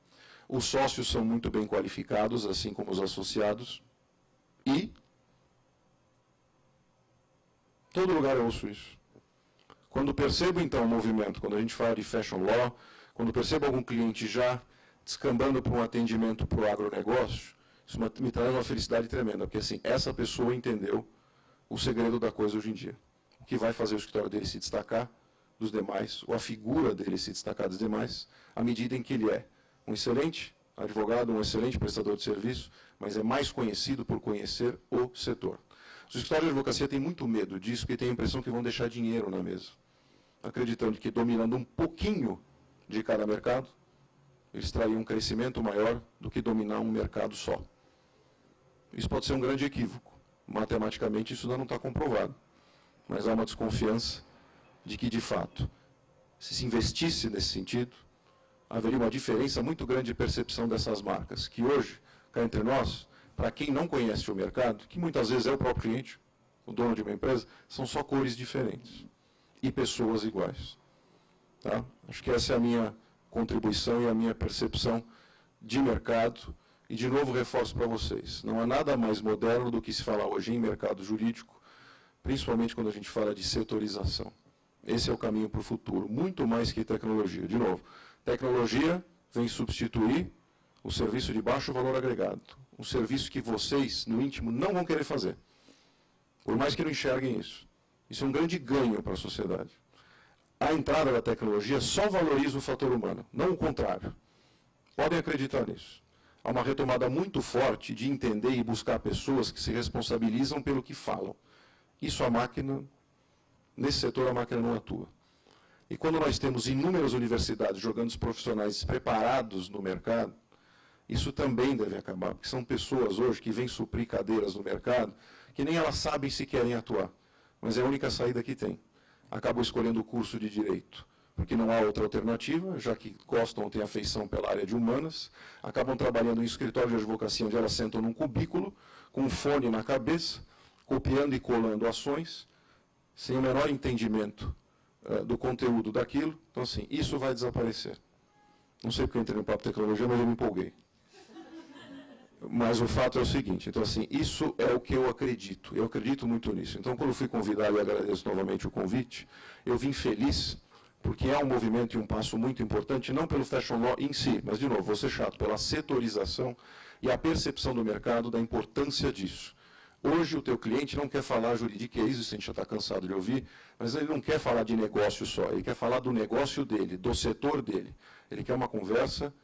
os sócios são muito bem qualificados, assim como os associados, e todo lugar eu ouço isso. Quando percebo, então, o movimento, quando a gente fala de fashion law, quando percebo algum cliente já descambando para um atendimento para o agronegócio, isso me traz uma felicidade tremenda, porque assim, essa pessoa entendeu o segredo da coisa hoje em dia. O que vai fazer o escritório dele se destacar dos demais, ou a figura dele se destacar dos demais, à medida em que ele é um excelente advogado, um excelente prestador de serviço, mas é mais conhecido por conhecer o setor. Os escritórios de advocacia têm muito medo disso, porque têm a impressão que vão deixar dinheiro na mesa, acreditando que dominando um pouquinho de cada mercado, eles trariam um crescimento maior do que dominar um mercado só. Isso pode ser um grande equívoco. Matematicamente, isso ainda não está comprovado. Mas há uma desconfiança de que, de fato, se investisse nesse sentido, haveria uma diferença muito grande de percepção dessas marcas, que hoje, cá entre nós, para quem não conhece o mercado, que muitas vezes é o próprio cliente, o dono de uma empresa, são só cores diferentes e pessoas iguais. Tá? Acho que essa é a minha contribuição e a minha percepção de mercado. E, de novo, reforço para vocês, não há nada mais moderno do que se falar hoje em mercado jurídico, principalmente quando a gente fala de setorização. Esse é o caminho para o futuro, muito mais que tecnologia. De novo, tecnologia vem substituir o serviço de baixo valor agregado, um serviço que vocês, no íntimo, não vão querer fazer, por mais que não enxerguem isso. Isso é um grande ganho para a sociedade. A entrada da tecnologia só valoriza o fator humano, não o contrário. Podem acreditar nisso. Há uma retomada muito forte de entender e buscar pessoas que se responsabilizam pelo que falam. Isso a máquina, nesse setor a máquina não atua. E quando nós temos inúmeras universidades jogando os profissionais despreparados no mercado, isso também deve acabar, porque são pessoas hoje que vêm suprir cadeiras no mercado que nem elas sabem se querem atuar, mas é a única saída que tem. Acabam escolhendo o curso de Direito, porque não há outra alternativa, já que gostam ou têm afeição pela área de humanas, acabam trabalhando em escritório de advocacia, onde elas sentam num cubículo, com um fone na cabeça, copiando e colando ações, sem o menor entendimento do conteúdo daquilo. Então, assim, isso vai desaparecer. Não sei porque eu entrei no papo de tecnologia, mas eu me empolguei. Mas o fato é o seguinte, então assim, isso é o que eu acredito muito nisso. Então, quando fui convidado, e agradeço novamente o convite, eu vim feliz, porque é um movimento e um passo muito importante, não pelo fashion law em si, mas, de novo, vou ser chato, pela setorização e a percepção do mercado da importância disso. Hoje, o teu cliente não quer falar juridiquês, isso a gente já está cansado de ouvir, mas ele não quer falar de negócio só, ele quer falar do negócio dele, do setor dele. Ele quer uma conversa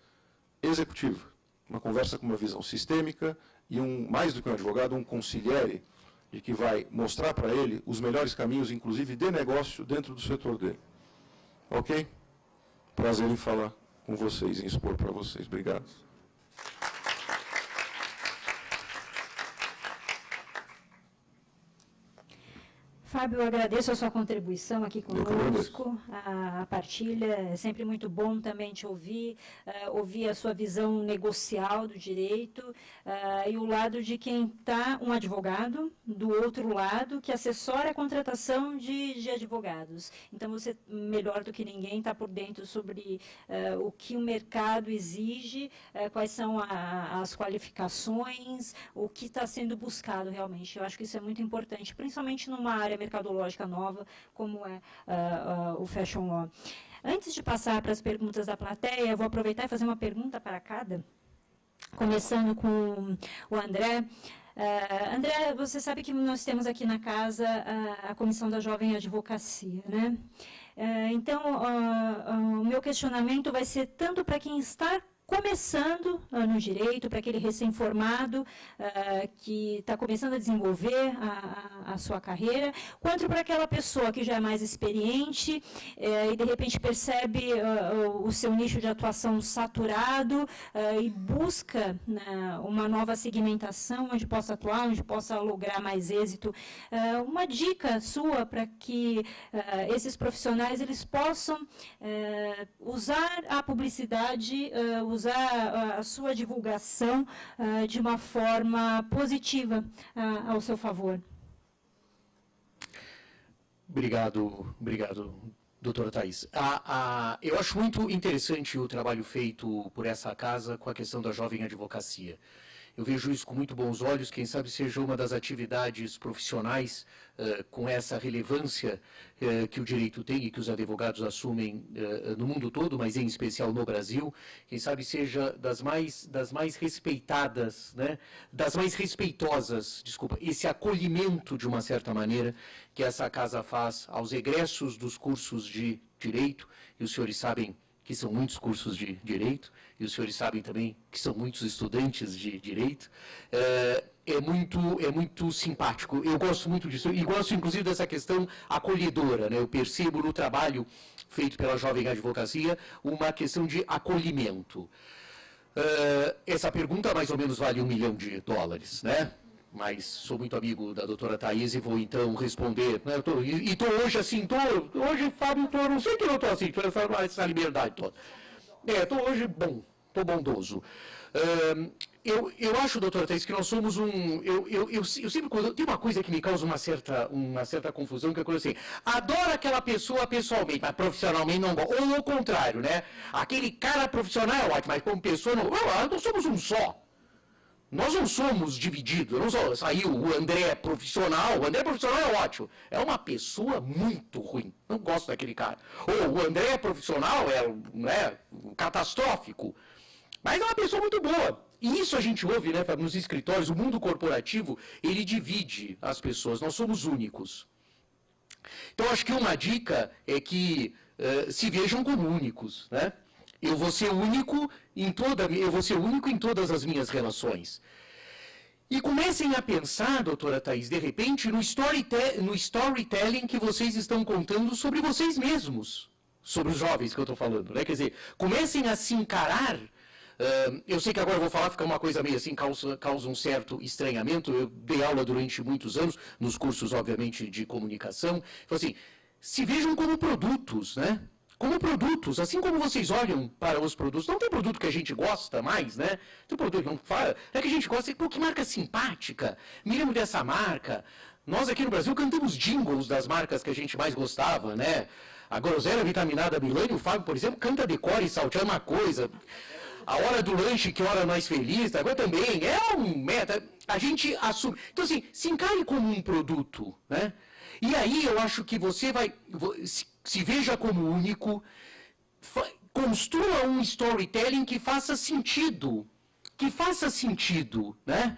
executiva, uma conversa com uma visão sistêmica e, mais do que um advogado, um consigliere, de que vai mostrar para ele os melhores caminhos, inclusive de negócio, dentro do setor dele. Ok? Prazer em falar com vocês, em expor para vocês. Obrigado. Fábio, eu agradeço a sua contribuição aqui conosco, a partilha, é sempre muito bom também te ouvir, ouvir a sua visão negocial do direito, e o lado de quem está um advogado, do outro lado, que assessora a contratação de advogados. Então, você, melhor do que ninguém, está por dentro sobre o que o mercado exige, quais são as qualificações, o que está sendo buscado realmente. Eu acho que isso é muito importante, principalmente numa área mercadológica nova, como é o Fashion Law. Antes de passar para as perguntas da plateia, eu vou aproveitar e fazer uma pergunta para cada, começando com o André. André, você sabe que nós temos aqui na casa a Comissão da Jovem Advocacia, né? Então, o meu questionamento vai ser tanto para quem está começando no direito, para aquele recém-formado que está começando a desenvolver a sua carreira, quanto para aquela pessoa que já é mais experiente e, de repente, percebe o seu nicho de atuação saturado e busca uma nova segmentação onde possa atuar, onde possa lograr mais êxito. Uma dica sua para que esses profissionais eles possam usar a publicidade, usar a sua divulgação de uma forma positiva ao seu favor. Obrigado, doutora Thaís. Eu acho muito interessante o trabalho feito por essa casa com a questão da jovem advocacia. Eu vejo isso com muito bons olhos, quem sabe seja uma das atividades profissionais com essa relevância que o direito tem e que os advogados assumem no mundo todo, mas em especial no Brasil, quem sabe seja das mais respeitadas, né? Das mais respeitosas, esse acolhimento de uma certa maneira que essa casa faz aos egressos dos cursos de direito, e os senhores sabem que são muitos cursos de direito, e os senhores sabem também que são muitos estudantes de direito, é muito simpático. Eu gosto muito disso, e gosto inclusive dessa questão acolhedora, né? Eu percebo no trabalho feito pela Jovem Advocacia uma questão de acolhimento. Essa pergunta mais ou menos vale $1 milhão, né? Mas sou muito amigo da doutora Thaís e vou então responder. Né? Estou hoje assim, hoje, Fábio, não sei que eu estou assim, essa liberdade toda. Estou hoje estou bondoso. Eu acho, doutora Thaís, que nós somos eu sempre, tem uma coisa que me causa uma certa confusão, que é quando assim, adoro aquela pessoa pessoalmente, mas profissionalmente não gosto. Ou o contrário, né? Aquele cara profissional é ótimo, mas como pessoa não. Nós somos um só. Nós não somos divididos, saiu o André profissional, o André profissional é ótimo, é uma pessoa muito ruim, não gosto daquele cara. Ou o André profissional é catastrófico, mas é uma pessoa muito boa. E isso a gente ouve, né, nos escritórios, o mundo corporativo, ele divide as pessoas, nós somos únicos. Então, acho que uma dica é que se vejam como únicos, né? Eu vou ser único em todas as minhas relações. E comecem a pensar, doutora Thaís, de repente, no storytelling que vocês estão contando sobre vocês mesmos, sobre os jovens que eu estou falando, né? Quer dizer, comecem a se encarar. Eu sei que agora eu vou falar, fica uma coisa meio assim, causa um certo estranhamento. Eu dei aula durante muitos anos, nos cursos, obviamente, de comunicação. Então, assim, se vejam como produtos, né? Como produtos, assim como vocês olham para os produtos, não tem produto que a gente gosta mais, né? Tem produto que não fala, é que a gente gosta, pô, que marca simpática, me lembro dessa marca. Nós aqui no Brasil cantamos jingles das marcas que a gente mais gostava, né? A Groselha Vitaminada Milênio, o Fábio, por exemplo, canta Decore e Salteado, é uma coisa. a hora do lanche, que hora mais feliz, agora também, é um meta, a gente assume. Então, assim, se encare como um produto, né? E aí eu acho que você vai, se veja como único, construa um storytelling que faça sentido, né?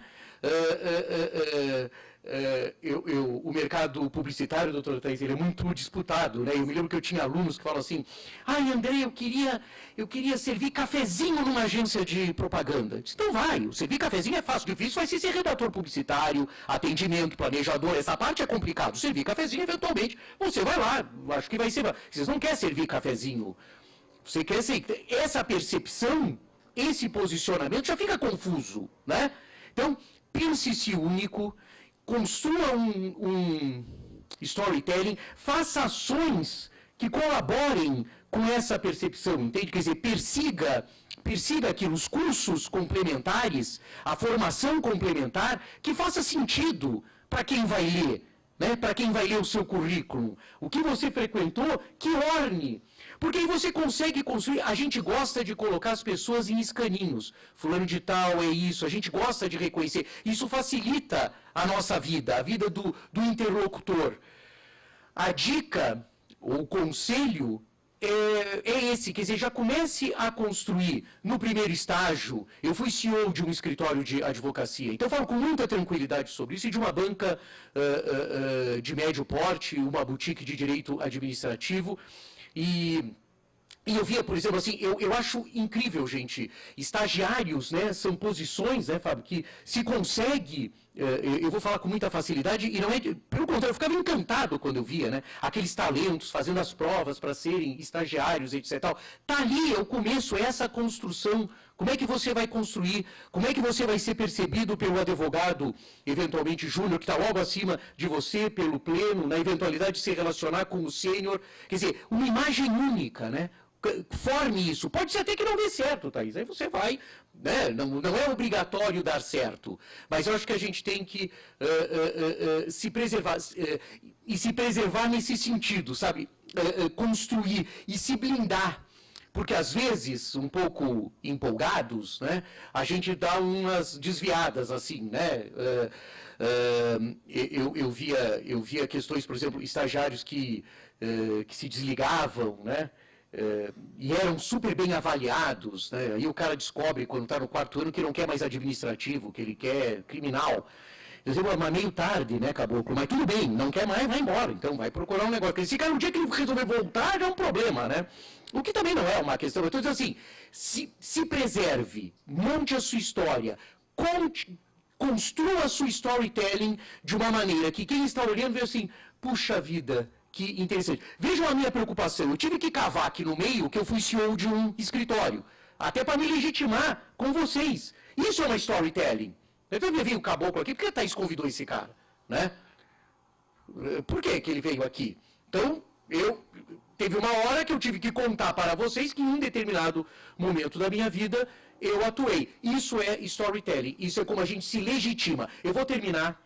O mercado publicitário, doutora Thaís, ele é muito disputado, né? Eu me lembro que eu tinha alunos que falam assim, ai, André, eu queria servir cafezinho numa agência de propaganda. Eu disse, então vai, servir cafezinho é fácil, difícil vai ser redator publicitário, atendimento, planejador, essa parte é complicado. Servir cafezinho, eventualmente, você vai lá, acho que vai ser... Vocês não querem servir cafezinho, você quer ser... Essa percepção, esse posicionamento já fica confuso, né? Então, pense-se único, construa um storytelling, faça ações que colaborem com essa percepção, entende? Quer dizer, persiga aquilo, os cursos complementares, a formação complementar, que faça sentido para quem vai ler, né? Para quem vai ler o seu currículo. O que você frequentou, que orne. Porque aí você consegue construir, a gente gosta de colocar as pessoas em escaninhos. Fulano de tal é isso, a gente gosta de reconhecer. Isso facilita a nossa vida, a vida do interlocutor. A dica, o conselho é esse, quer dizer, já comece a construir no primeiro estágio. Eu fui CEO de um escritório de advocacia, então eu falo com muita tranquilidade sobre isso, e de uma banca de médio porte, uma boutique de direito administrativo. E eu via, por exemplo, assim, eu acho incrível, gente, estagiários, né, são posições, né, Fábio, que se consegue, eu vou falar com muita facilidade, e não é, pelo contrário, eu ficava encantado quando eu via, né, aqueles talentos fazendo as provas para serem estagiários, etc. Tal. Tá ali, é o começo, é essa construção. Como é que você vai construir, como é que você vai ser percebido pelo advogado, eventualmente júnior, que está logo acima de você, pelo pleno, na eventualidade de se relacionar com o sênior. Quer dizer, uma imagem única, né? Forme isso. Pode ser até que não dê certo, Thaís. Aí você vai, né? Não é obrigatório dar certo. Mas eu acho que a gente tem que se preservar, e se preservar nesse sentido, sabe? Construir e se blindar. Porque, às vezes, um pouco empolgados, né, a gente dá umas desviadas, assim, né? Eu via questões, por exemplo, estagiários que se desligavam, né? E eram super bem avaliados, né? Aí o cara descobre, quando está no 4º ano, que não quer mais administrativo, que ele quer criminal. Eu digo, mas meio tarde, né, caboclo? Mas tudo bem, não quer mais, vai embora. Então vai procurar um negócio. Esse cara, no dia que ele resolver voltar, já é um problema, né? O que também não é uma questão. Eu estou dizendo assim, se preserve, monte a sua história, construa a sua storytelling de uma maneira que quem está olhando vê assim, puxa vida, que interessante. Vejam a minha preocupação. Eu tive que cavar aqui no meio que eu fui CEO de um escritório, até para me legitimar com vocês. Isso é uma storytelling. Então eu vi o caboclo aqui, por que a Thaís convidou esse cara? Né? Por que ele veio aqui? Então, teve uma hora que eu tive que contar para vocês que em um determinado momento da minha vida eu atuei. Isso é storytelling, isso é como a gente se legitima. Eu vou terminar,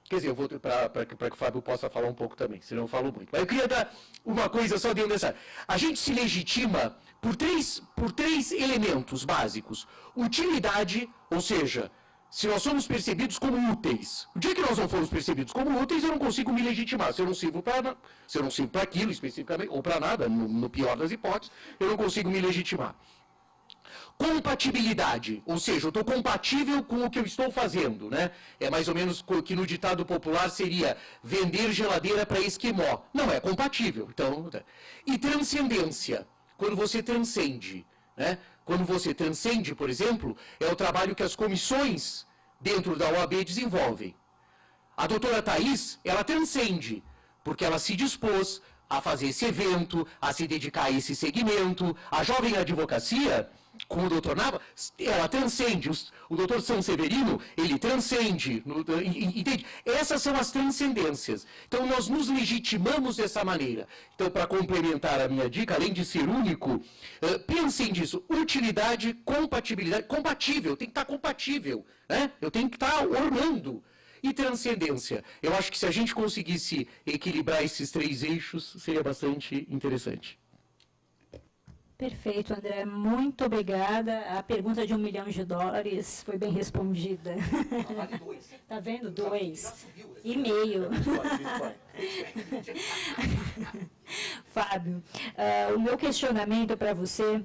quer dizer, eu vou para que o Fábio possa falar um pouco também, senão eu falo muito. Mas eu queria dar uma coisa só dentro dessa. A gente se legitima por três elementos básicos. Utilidade, ou seja, se nós somos percebidos como úteis. O dia que nós não formos percebidos como úteis, eu não consigo me legitimar. Se eu não sirvo para aquilo especificamente, ou para nada, no pior das hipóteses, eu não consigo me legitimar. Compatibilidade, ou seja, eu estou compatível com o que eu estou fazendo, né? É mais ou menos o que no ditado popular seria vender geladeira para esquimó. Não é compatível. Então, e transcendência, quando você transcende, né? Quando você transcende, por exemplo, é o trabalho que as comissões dentro da OAB desenvolvem. A doutora Thaís, ela transcende, porque ela se dispôs a fazer esse evento, a se dedicar a esse segmento. A jovem advocacia, com o doutor Nava, ela transcende. O doutor São Severino, ele transcende. Entende? Essas são as transcendências. Então, nós nos legitimamos dessa maneira. Então, para complementar a minha dica, além de ser único, pensem nisso. Utilidade, compatibilidade. Compatível, tem que estar compatível. Né? Eu tenho que estar ornando. E transcendência. Eu acho que se a gente conseguisse equilibrar esses 3 eixos, seria bastante interessante. Perfeito, André. Muito obrigada. A pergunta de $1 milhão foi bem respondida. Vale 2. Tá vendo? 2,5. Fábio, o meu questionamento para você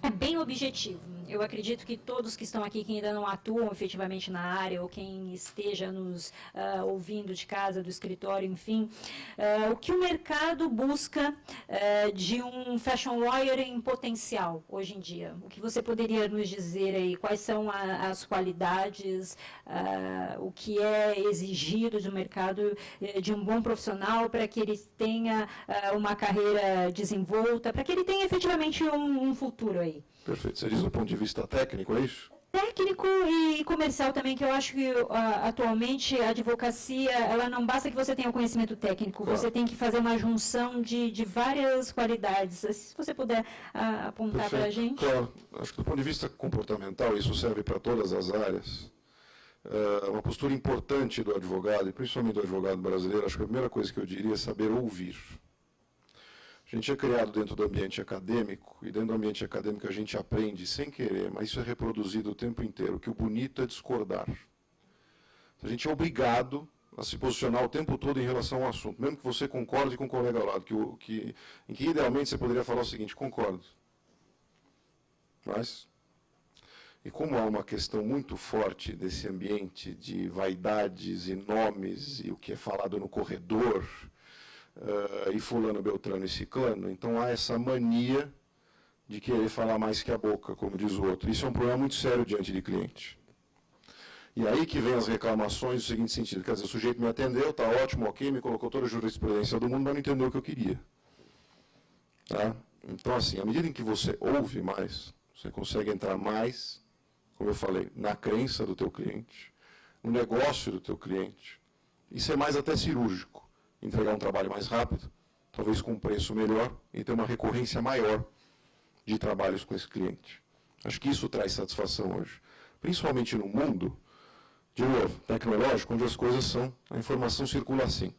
é bem objetivo. Eu acredito que todos que estão aqui, que ainda não atuam efetivamente na área, ou quem esteja nos ouvindo de casa, do escritório, enfim, o que o mercado busca de um fashion lawyer em potencial hoje em dia? O que você poderia nos dizer aí? Quais são as qualidades, o que é exigido do mercado de um bom profissional para que ele tenha uma carreira desenvolta, para que ele tenha efetivamente um futuro aí? Perfeito. Você diz do ponto de vista técnico, é isso? Técnico e comercial também, que eu acho que atualmente a advocacia, ela não basta que você tenha o conhecimento técnico, claro. Você tem que fazer uma junção de várias qualidades. Se você puder apontar para a gente. Claro, acho que do ponto de vista comportamental, isso serve para todas as áreas. Uma postura importante do advogado, e principalmente do advogado brasileiro, acho que a primeira coisa que eu diria é saber ouvir. A gente é criado dentro do ambiente acadêmico, e dentro do ambiente acadêmico a gente aprende sem querer, mas isso é reproduzido o tempo inteiro, que o bonito é discordar. A gente é obrigado a se posicionar o tempo todo em relação ao assunto, mesmo que você concorde com o colega ao lado, em que idealmente você poderia falar o seguinte: concordo. Mas, e como há uma questão muito forte desse ambiente de vaidades e nomes, e o que é falado no corredor, e fulano, beltrano e ciclano, então há essa mania de querer falar mais que a boca, como diz o outro. Isso é um problema muito sério diante de cliente. E aí que vem as reclamações no seguinte sentido: quer dizer, o sujeito me atendeu, está ótimo, ok, me colocou toda a jurisprudência do mundo, mas não entendeu o que eu queria. Tá? Então, assim, à medida em que você ouve mais, você consegue entrar mais, como eu falei, na crença do teu cliente, no negócio do teu cliente, e ser mais até cirúrgico. Entregar um trabalho mais rápido, talvez com um preço melhor, e ter uma recorrência maior de trabalhos com esse cliente. Acho que isso traz satisfação hoje. Principalmente no mundo, de novo, tecnológico, onde as coisas são, a informação circula assim.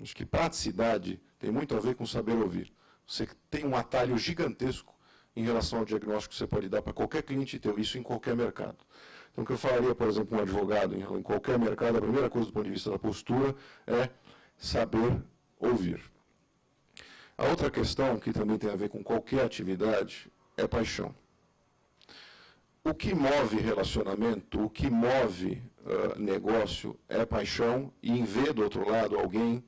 Acho que praticidade tem muito a ver com saber ouvir. Você tem um atalho gigantesco em relação ao diagnóstico que você pode dar para qualquer cliente teu, isso em qualquer mercado. Então, o que eu falaria, por exemplo, um advogado em qualquer mercado, a primeira coisa do ponto de vista da postura é saber ouvir. A outra questão, que também tem a ver com qualquer atividade, é paixão. O que move relacionamento, o que move negócio é paixão, e em ver do outro lado alguém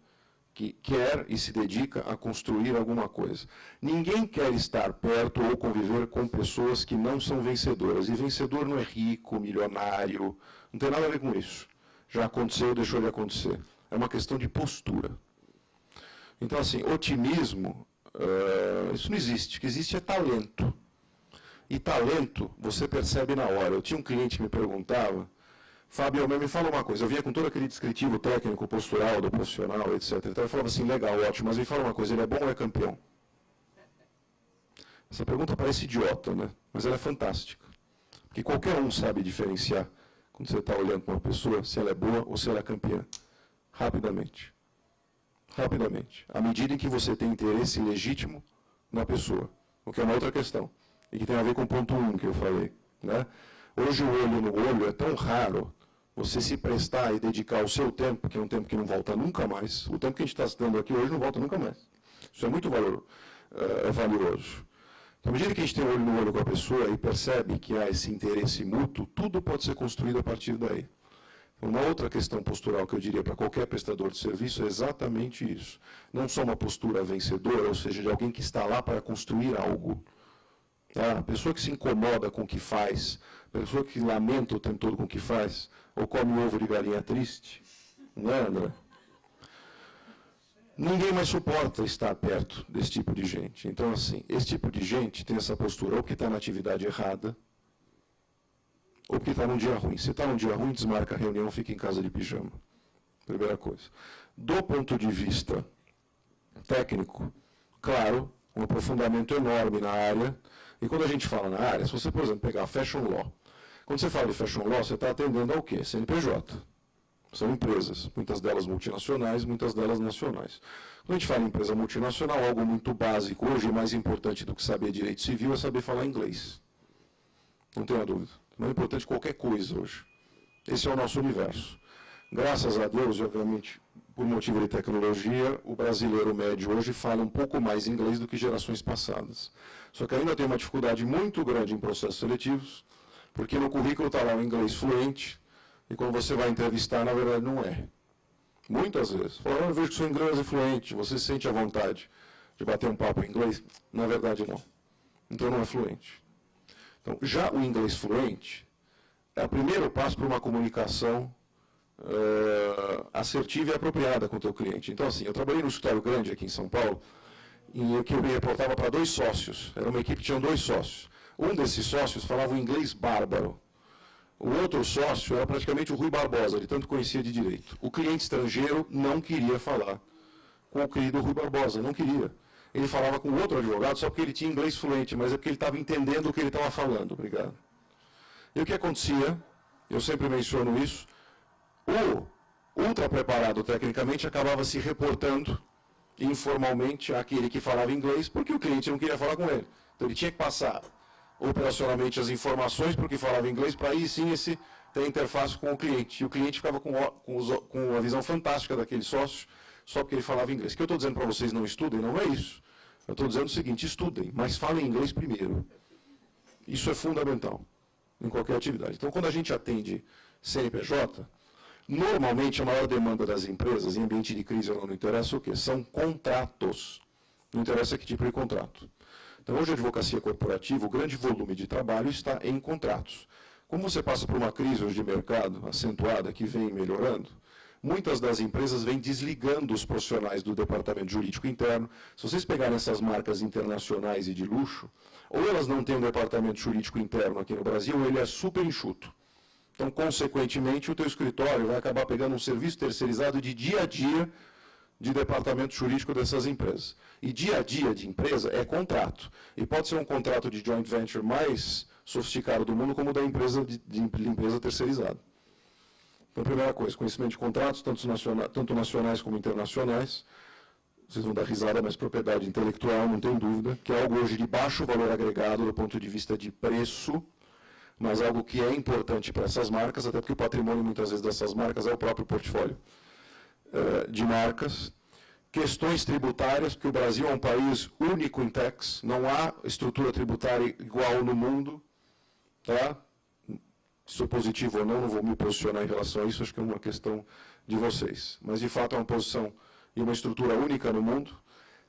que quer e se dedica a construir alguma coisa. Ninguém quer estar perto ou conviver com pessoas que não são vencedoras. E vencedor não é rico, milionário, não tem nada a ver com isso. Já aconteceu, deixou de acontecer. É uma questão de postura. Então, assim, otimismo, isso não existe. O que existe é talento. E talento você percebe na hora. Eu tinha um cliente que me perguntava: Fábio, me fala uma coisa. Eu vinha com todo aquele descritivo técnico, postural, do profissional, etc. Então eu falava assim: legal, ótimo, mas me fala uma coisa, ele é bom ou é campeão? Essa pergunta parece idiota, né? Mas ela é fantástica. Porque qualquer um sabe diferenciar, quando você está olhando para uma pessoa, se ela é boa ou se ela é campeã. Rapidamente. Rapidamente. À medida em que você tem interesse legítimo na pessoa. O que é uma outra questão. E que tem a ver com o ponto 1 que eu falei. Né? Hoje o olho no olho é tão raro você se prestar e dedicar o seu tempo, que é um tempo que não volta nunca mais. O tempo que a gente está estudando aqui hoje não volta nunca mais. Isso é muito valioso. Então, à medida que a gente tem olho no olho com a pessoa e percebe que há esse interesse mútuo, tudo pode ser construído a partir daí. Uma outra questão postural que eu diria para qualquer prestador de serviço é exatamente isso. Não só uma postura vencedora, ou seja, de alguém que está lá para construir algo. A pessoa que se incomoda com o que faz, a pessoa que lamenta o tempo todo com o que faz, ou come ovo de galinha triste, não é, André? Ninguém mais suporta estar perto desse tipo de gente. Então, assim, esse tipo de gente tem essa postura, ou que está na atividade errada, ou porque está num dia ruim. Se está num dia ruim, desmarca a reunião, fica em casa de pijama. Primeira coisa. Do ponto de vista técnico, claro, um aprofundamento enorme na área. E quando a gente fala na área, se você, por exemplo, pegar Fashion Law, quando você fala de Fashion Law, você está atendendo ao quê? CNPJ. São empresas, muitas delas multinacionais, muitas delas nacionais. Quando a gente fala em empresa multinacional, algo muito básico, hoje mais importante do que saber direito civil é saber falar inglês. Não tenha dúvida. Não é importante qualquer coisa hoje. Esse é o nosso universo. Graças a Deus, obviamente, por motivo de tecnologia, o brasileiro médio hoje fala um pouco mais inglês do que gerações passadas. Só que ainda tem uma dificuldade muito grande em processos seletivos, porque no currículo está lá o inglês fluente, e quando você vai entrevistar, na verdade, não é. Muitas vezes. Fala, eu vejo que sou inglês fluente, você sente a vontade de bater um papo em inglês? Na verdade, não. Então, não é fluente. Então, já o inglês fluente é o primeiro passo para uma comunicação assertiva e apropriada com o teu cliente. Então, assim, eu trabalhei num escritório grande aqui em São Paulo, em que eu me reportava para 2 sócios. Era uma equipe que tinha 2 sócios. Um desses sócios falava um inglês bárbaro. O outro sócio era praticamente o Rui Barbosa, ele tanto conhecia de direito. O cliente estrangeiro não queria falar com o querido Rui Barbosa, não queria. Ele falava com outro advogado só porque ele tinha inglês fluente, mas é porque ele estava entendendo o que ele estava falando. Obrigado. E o que acontecia, eu sempre menciono isso, o ultra preparado tecnicamente acabava se reportando informalmente àquele que falava inglês, porque o cliente não queria falar com ele. Então ele tinha que passar operacionalmente as informações para o que falava inglês, para aí sim ter interface com o cliente. E o cliente ficava com a visão fantástica daquele sócio, só porque ele falava inglês. O que eu estou dizendo para vocês não estudem, não é isso. Eu estou dizendo o seguinte, estudem, mas falem inglês primeiro. Isso é fundamental em qualquer atividade. Então, quando a gente atende CNPJ, normalmente a maior demanda das empresas, em ambiente de crise ou não interessa o quê? São contratos. Não interessa que tipo de contrato. Então, hoje a advocacia corporativa, o grande volume de trabalho está em contratos. Como você passa por uma crise hoje de mercado acentuada, que vem melhorando, muitas das empresas vêm desligando os profissionais do departamento jurídico interno. Se vocês pegarem essas marcas internacionais e de luxo, ou elas não têm um departamento jurídico interno aqui no Brasil, ou ele é super enxuto. Então, consequentemente, o teu escritório vai acabar pegando um serviço terceirizado de dia a dia de departamento jurídico dessas empresas. E dia a dia de empresa é contrato. E pode ser um contrato de joint venture mais sofisticado do mundo, como o da empresa de empresa terceirizada. Então, primeira coisa, conhecimento de contratos, tanto nacionais como internacionais. Vocês vão dar risada, mas propriedade intelectual, não tem dúvida, que é algo hoje de baixo valor agregado do ponto de vista de preço, mas algo que é importante para essas marcas, até porque o patrimônio, muitas vezes, dessas marcas é o próprio portfólio de marcas. Questões tributárias, porque o Brasil é um país único em tax, não há estrutura tributária igual no mundo, tá? Se sou positivo ou não, não vou me posicionar em relação a isso, acho que é uma questão de vocês. Mas, de fato, é uma posição e uma estrutura única no mundo.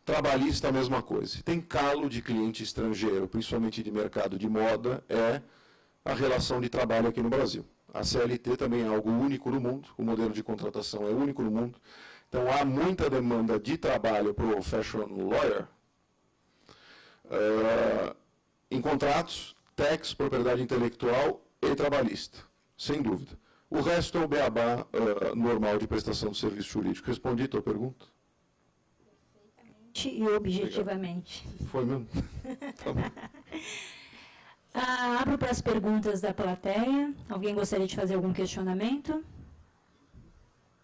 Trabalhista, a mesma coisa. Tem calo de cliente estrangeiro, principalmente de mercado de moda, é a relação de trabalho aqui no Brasil. A CLT também é algo único no mundo, o modelo de contratação é único no mundo. Então, há muita demanda de trabalho para o fashion lawyer em contratos, tax, propriedade intelectual e trabalhista, sem dúvida. O resto é o beabá normal de prestação de serviço jurídico. Respondi a tua pergunta? E objetivamente. Obrigado. Foi mesmo? Tá bom. Abro para as perguntas da plateia. Alguém gostaria de fazer algum questionamento?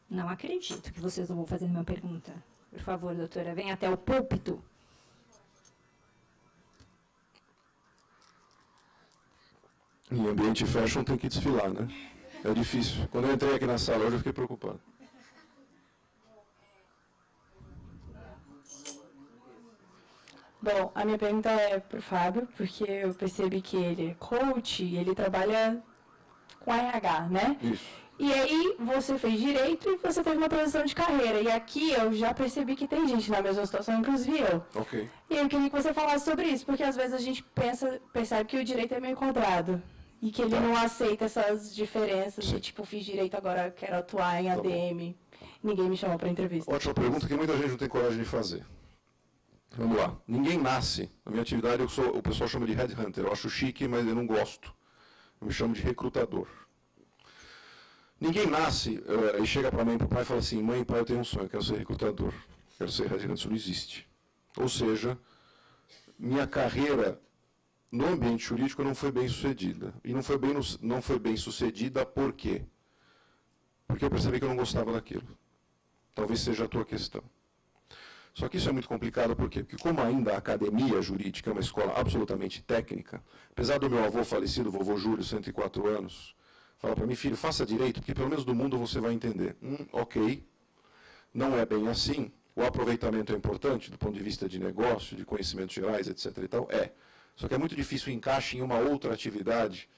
Não acredito que vocês não vão fazer nenhuma pergunta. Por favor, doutora, venha até o púlpito. Em ambiente fashion tem que desfilar, né? É difícil. Quando eu entrei aqui na sala hoje, eu fiquei preocupado. Bom, a minha pergunta é para o Fábio, porque eu percebi que ele é coach e ele trabalha com RH, né? Isso. E aí você fez direito e você teve uma transição de carreira. E aqui eu já percebi que tem gente na mesma situação, inclusive eu. Ok. E eu queria que você falasse sobre isso, porque às vezes a gente percebe que o direito é meio quadrado. E que ele não aceita essas diferenças de, tipo, fiz direito, agora eu quero atuar em ADM. Ninguém me chamou para entrevista. Ótima pergunta que muita gente não tem coragem de fazer. Vamos lá. Ninguém nasce. Na minha atividade, o pessoal chama de headhunter. Eu acho chique, mas eu não gosto. Eu me chamo de recrutador. Ninguém nasce e chega para a mãe e para o pai e fala assim, mãe e pai, eu tenho um sonho, eu quero ser recrutador. Quero ser headhunter. Isso não existe. Ou seja, minha carreira no ambiente jurídico não foi bem sucedida. E não foi bem sucedida por quê? porque eu percebi que eu não gostava daquilo. Talvez seja a tua questão. Só que isso é muito complicado, por quê? Porque como ainda a academia jurídica é uma escola absolutamente técnica, apesar do meu avô falecido, o vovô Júlio, 104 anos, fala para mim, filho, faça direito, porque pelo menos do mundo você vai entender. Ok, não é bem assim. O aproveitamento é importante do ponto de vista de negócio, de conhecimentos gerais, etc. e tal, Só que é muito difícil o encaixe em uma outra atividade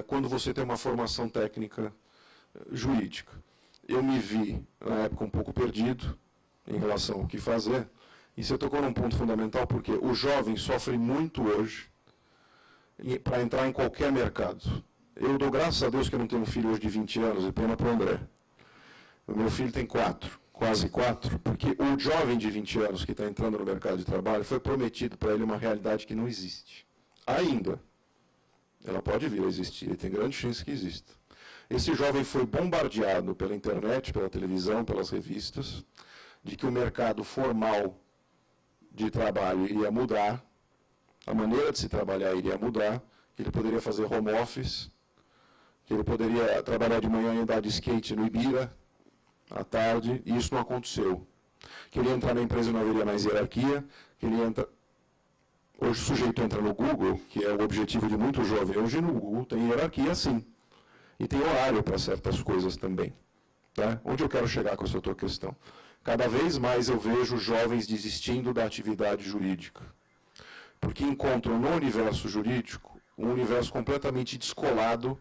quando você tem uma formação técnica jurídica. Eu me vi, na época, um pouco perdido em relação ao que fazer, e você tocou num ponto fundamental, porque o jovem sofre muito hoje para entrar em qualquer mercado. Eu dou graças a Deus que eu não tenho um filho hoje de 20 anos, e pena para o André. O meu filho tem 4, quase 4, porque o jovem de 20 anos que está entrando no mercado de trabalho foi prometido para ele uma realidade que não existe. Ainda. Ela pode vir a existir, e tem grande chance que exista. Esse jovem foi bombardeado pela internet, pela televisão, pelas revistas, de que o mercado formal de trabalho iria mudar, a maneira de se trabalhar iria mudar, que ele poderia fazer home office, que ele poderia trabalhar de manhã e andar de skate no Ibira, à tarde, e isso não aconteceu. Que ele ia entrar na empresa e não haveria mais hierarquia, que ele entra... Hoje o sujeito entra no Google, que é o objetivo de muito jovem. Hoje no Google tem hierarquia, sim. E tem horário para certas coisas também. Tá? Onde eu quero chegar com essa tua questão? Cada vez mais eu vejo jovens desistindo da atividade jurídica. Porque encontram no universo jurídico um universo completamente descolado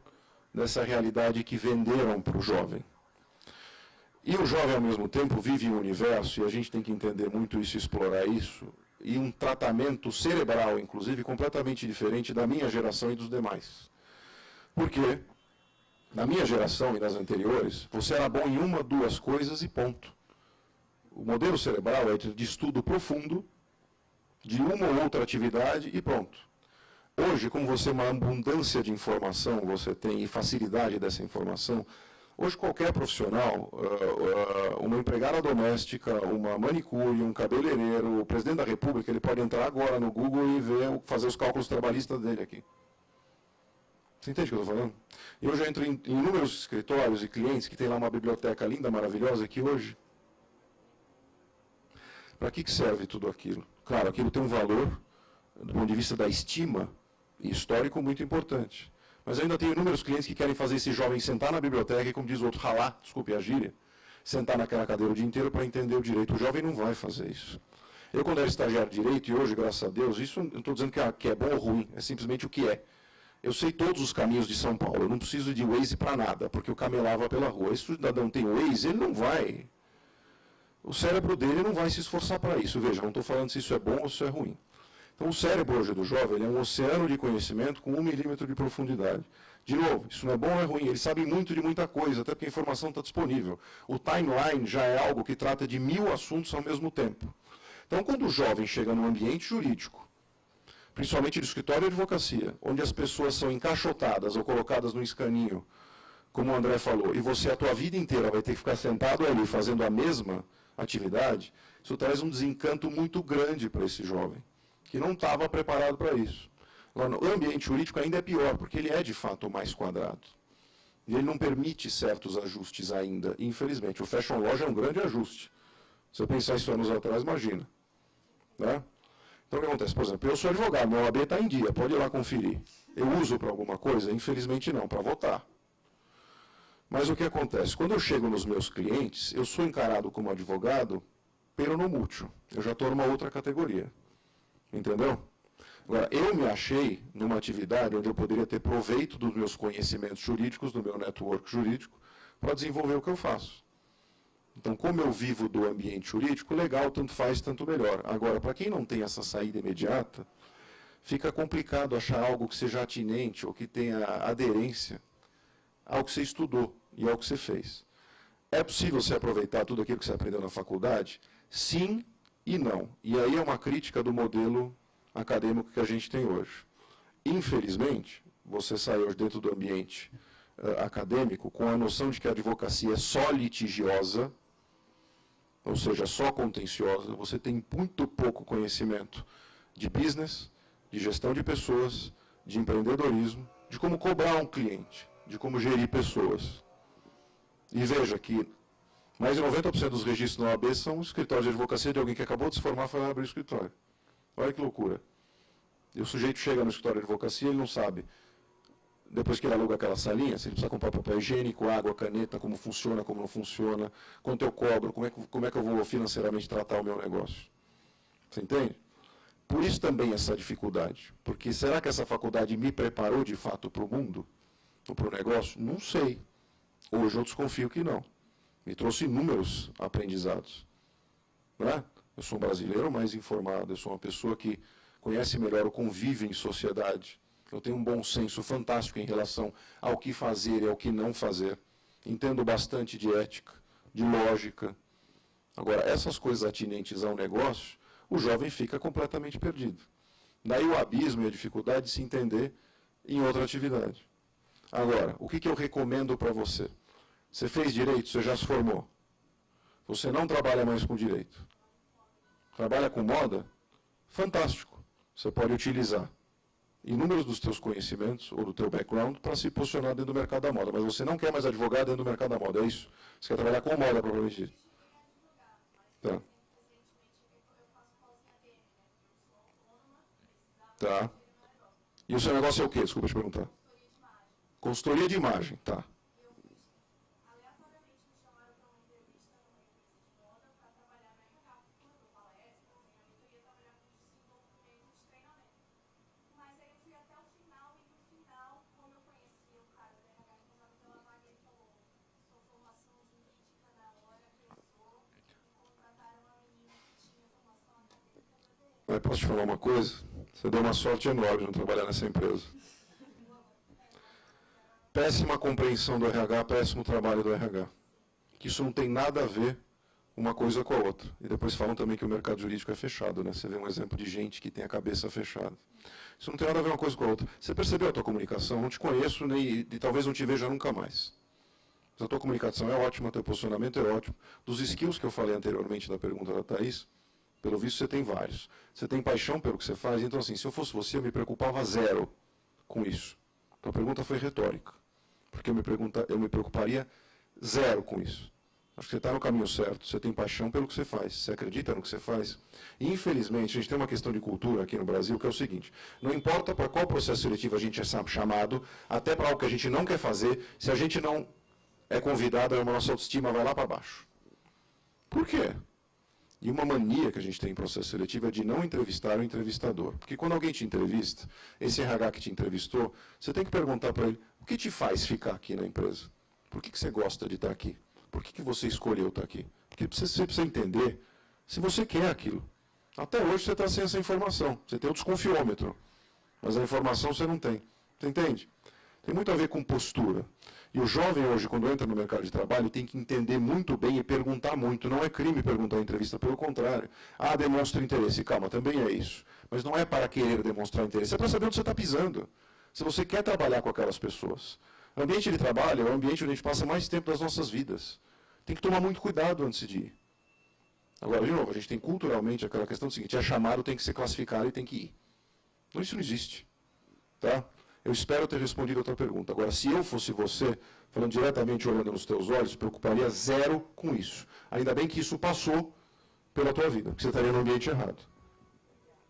dessa realidade que venderam para o jovem. E o jovem, ao mesmo tempo, vive um universo, e a gente tem que entender muito isso e explorar isso, e um tratamento cerebral, inclusive, completamente diferente da minha geração e dos demais. Por quê? Na minha geração e nas anteriores, você era bom em uma, duas coisas e ponto. O modelo cerebral é de estudo profundo, de uma ou outra atividade e pronto. Hoje, como você tem uma abundância de informação, você tem facilidade dessa informação, hoje qualquer profissional, uma empregada doméstica, uma manicure, um cabeleireiro, o presidente da República, ele pode entrar agora no Google e fazer os cálculos trabalhistas dele aqui. Você entende o que eu estou falando? E hoje eu entro em inúmeros escritórios e clientes que tem lá uma biblioteca linda, maravilhosa, que hoje... Para que serve tudo aquilo? Claro, aquilo tem um valor, do ponto de vista da estima, e histórico muito importante. Mas eu ainda tenho inúmeros clientes que querem fazer esse jovem sentar na biblioteca e, como diz o outro, ralar, desculpe a gíria, sentar naquela cadeira o dia inteiro para entender o direito. O jovem não vai fazer isso. Eu, quando era estagiário de direito, e hoje, graças a Deus, isso não estou dizendo que é bom ou ruim, é simplesmente o que é. Eu sei todos os caminhos de São Paulo, eu não preciso de Waze para nada, porque eu camelava pela rua. Esse cidadão tem Waze, ele não vai. O cérebro dele não vai se esforçar para isso. Veja, não estou falando se isso é bom ou se é ruim. Então, o cérebro hoje do jovem ele é um oceano de conhecimento com 1 milímetro de profundidade. De novo, isso não é bom ou é ruim, eles sabem muito de muita coisa, até porque a informação está disponível. O timeline já é algo que trata de 1000 assuntos ao mesmo tempo. Então, quando o jovem chega num ambiente jurídico, principalmente de escritório de advocacia, onde as pessoas são encaixotadas ou colocadas num escaninho, como o André falou, e você a tua vida inteira vai ter que ficar sentado ali fazendo a mesma atividade, isso traz um desencanto muito grande para esse jovem, que não estava preparado para isso. Agora, o ambiente jurídico ainda é pior, porque ele é de fato mais quadrado. E ele não permite certos ajustes ainda, infelizmente. O Fashion Law já é um grande ajuste. Se eu pensar isso anos atrás, imagina. Né? Então, o que acontece? Por exemplo, eu sou advogado, meu OAB está em dia, pode ir lá conferir. Eu uso para alguma coisa? Infelizmente não, para votar. Mas o que acontece? Quando eu chego nos meus clientes, eu sou encarado como advogado pero no mútuo. Eu já estou numa outra categoria. Entendeu? Agora, eu me achei numa atividade onde eu poderia ter proveito dos meus conhecimentos jurídicos, do meu network jurídico, para desenvolver o que eu faço. Então, como eu vivo do ambiente jurídico, legal, tanto faz, tanto melhor. Agora, para quem não tem essa saída imediata, fica complicado achar algo que seja atinente ou que tenha aderência ao que você estudou e ao que você fez. É possível você aproveitar tudo aquilo que você aprendeu na faculdade? Sim e não. E aí é uma crítica do modelo acadêmico que a gente tem hoje. Infelizmente, você sai hoje dentro do ambiente acadêmico com a noção de que a advocacia é só litigiosa, ou seja, só contenciosa, você tem muito pouco conhecimento de business, de gestão de pessoas, de empreendedorismo, de como cobrar um cliente, de como gerir pessoas. E veja que mais de 90% dos registros na OAB são escritórios de advocacia de alguém que acabou de se formar e foi lá abrir o escritório. Olha que loucura. E o sujeito chega no escritório de advocacia e ele não sabe, depois que ele aluga aquela salinha, se ele precisa comprar papel higiênico, água, caneta, como funciona, como não funciona, quanto eu cobro, como é que eu vou financeiramente tratar o meu negócio. Você entende? Por isso também essa dificuldade. Porque será que essa faculdade me preparou de fato para o mundo? Ou para o negócio? Não sei. Hoje eu desconfio que não. Me trouxe inúmeros aprendizados. Não é? Eu sou um brasileiro mais informado, eu sou uma pessoa que conhece melhor o convívio em sociedade. Eu tenho um bom senso fantástico em relação ao que fazer e ao que não fazer. Entendo bastante de ética, de lógica. Agora, essas coisas atinentes ao negócio, o jovem fica completamente perdido. Daí o abismo e a dificuldade de se entender em outra atividade. Agora, o que eu recomendo para você? Você fez direito, você já se formou. Você não trabalha mais com direito. Trabalha com moda? Fantástico. Você pode utilizar inúmeros dos teus conhecimentos ou do teu background para se posicionar dentro do mercado da moda. Mas você não quer mais advogado dentro do mercado da moda, é isso? Você quer trabalhar com moda, provavelmente dito. Tá. Tá. E o seu negócio é o quê? Desculpa te perguntar. Consultoria de imagem, tá. Mas posso te falar uma coisa? Você deu uma sorte enorme de não trabalhar nessa empresa. Péssima compreensão do RH, péssimo trabalho do RH. Que isso não tem nada a ver uma coisa com a outra. E depois falam também que o mercado jurídico é fechado, né? Você vê um exemplo de gente que tem a cabeça fechada. Isso não tem nada a ver uma coisa com a outra. Você percebeu a tua comunicação? Não te conheço nem, e talvez não te veja nunca mais. Mas a tua comunicação é ótima, teu posicionamento é ótimo. Dos skills que eu falei anteriormente da pergunta da Thaís, pelo visto você tem vários. Você tem paixão pelo que você faz, então assim, se eu fosse você, eu me preocupava zero com isso. Tua pergunta foi retórica, porque eu me preocuparia zero com isso. Acho que você está no caminho certo, você tem paixão pelo que você faz, você acredita no que você faz. E, infelizmente, a gente tem uma questão de cultura aqui no Brasil, que é o seguinte, não importa para qual processo seletivo a gente é chamado, até para algo que a gente não quer fazer, se a gente não é convidado, a nossa autoestima vai lá para baixo. Por quê? E uma mania que a gente tem em processo seletivo é de não entrevistar o entrevistador. Porque quando alguém te entrevista, esse RH que te entrevistou, você tem que perguntar para ele, o que te faz ficar aqui na empresa? Por que você gosta de estar aqui? Por que você escolheu estar aqui? Porque você precisa entender se você quer aquilo. Até hoje você está sem essa informação. Você tem o desconfiômetro, mas a informação você não tem. Você entende? Tem muito a ver com postura. E o jovem hoje, quando entra no mercado de trabalho, tem que entender muito bem e perguntar muito. Não é crime perguntar em entrevista, pelo contrário. Ah, demonstra interesse. Calma, também é isso. Mas não é para querer demonstrar interesse, é para saber onde você está pisando. Se você quer trabalhar com aquelas pessoas. O ambiente de trabalho é o ambiente onde a gente passa mais tempo das nossas vidas. Tem que tomar muito cuidado antes de ir. Agora, de novo, a gente tem culturalmente aquela questão do seguinte, é chamado, tem que ser classificado e tem que ir. Então, isso não existe. Tá? Eu espero ter respondido a tua pergunta. Agora, se eu fosse você, falando diretamente, olhando nos teus olhos, preocuparia zero com isso. Ainda bem que isso passou pela tua vida, porque você estaria no ambiente errado.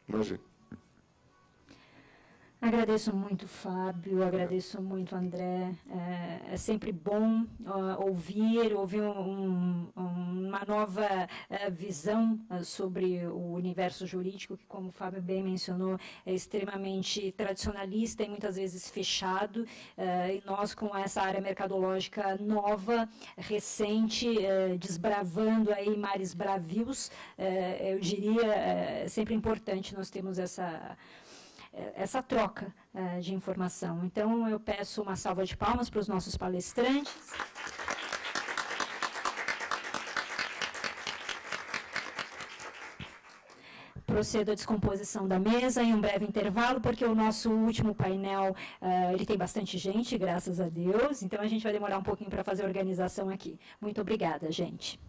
Imagina. Agradeço muito, Fábio, agradeço muito, André. É sempre bom ouvir uma nova visão sobre o universo jurídico, que, como o Fábio bem mencionou, é extremamente tradicionalista e muitas vezes fechado. E nós, com essa área mercadológica nova, recente, desbravando aí mares bravios, eu diria, é sempre importante nós termos essa troca de informação. Então, eu peço uma salva de palmas para os nossos palestrantes. Procedo à descomposição da mesa em um breve intervalo, porque o nosso último painel, ele tem bastante gente, graças a Deus, então a gente vai demorar um pouquinho para fazer a organização aqui. Muito obrigada, gente.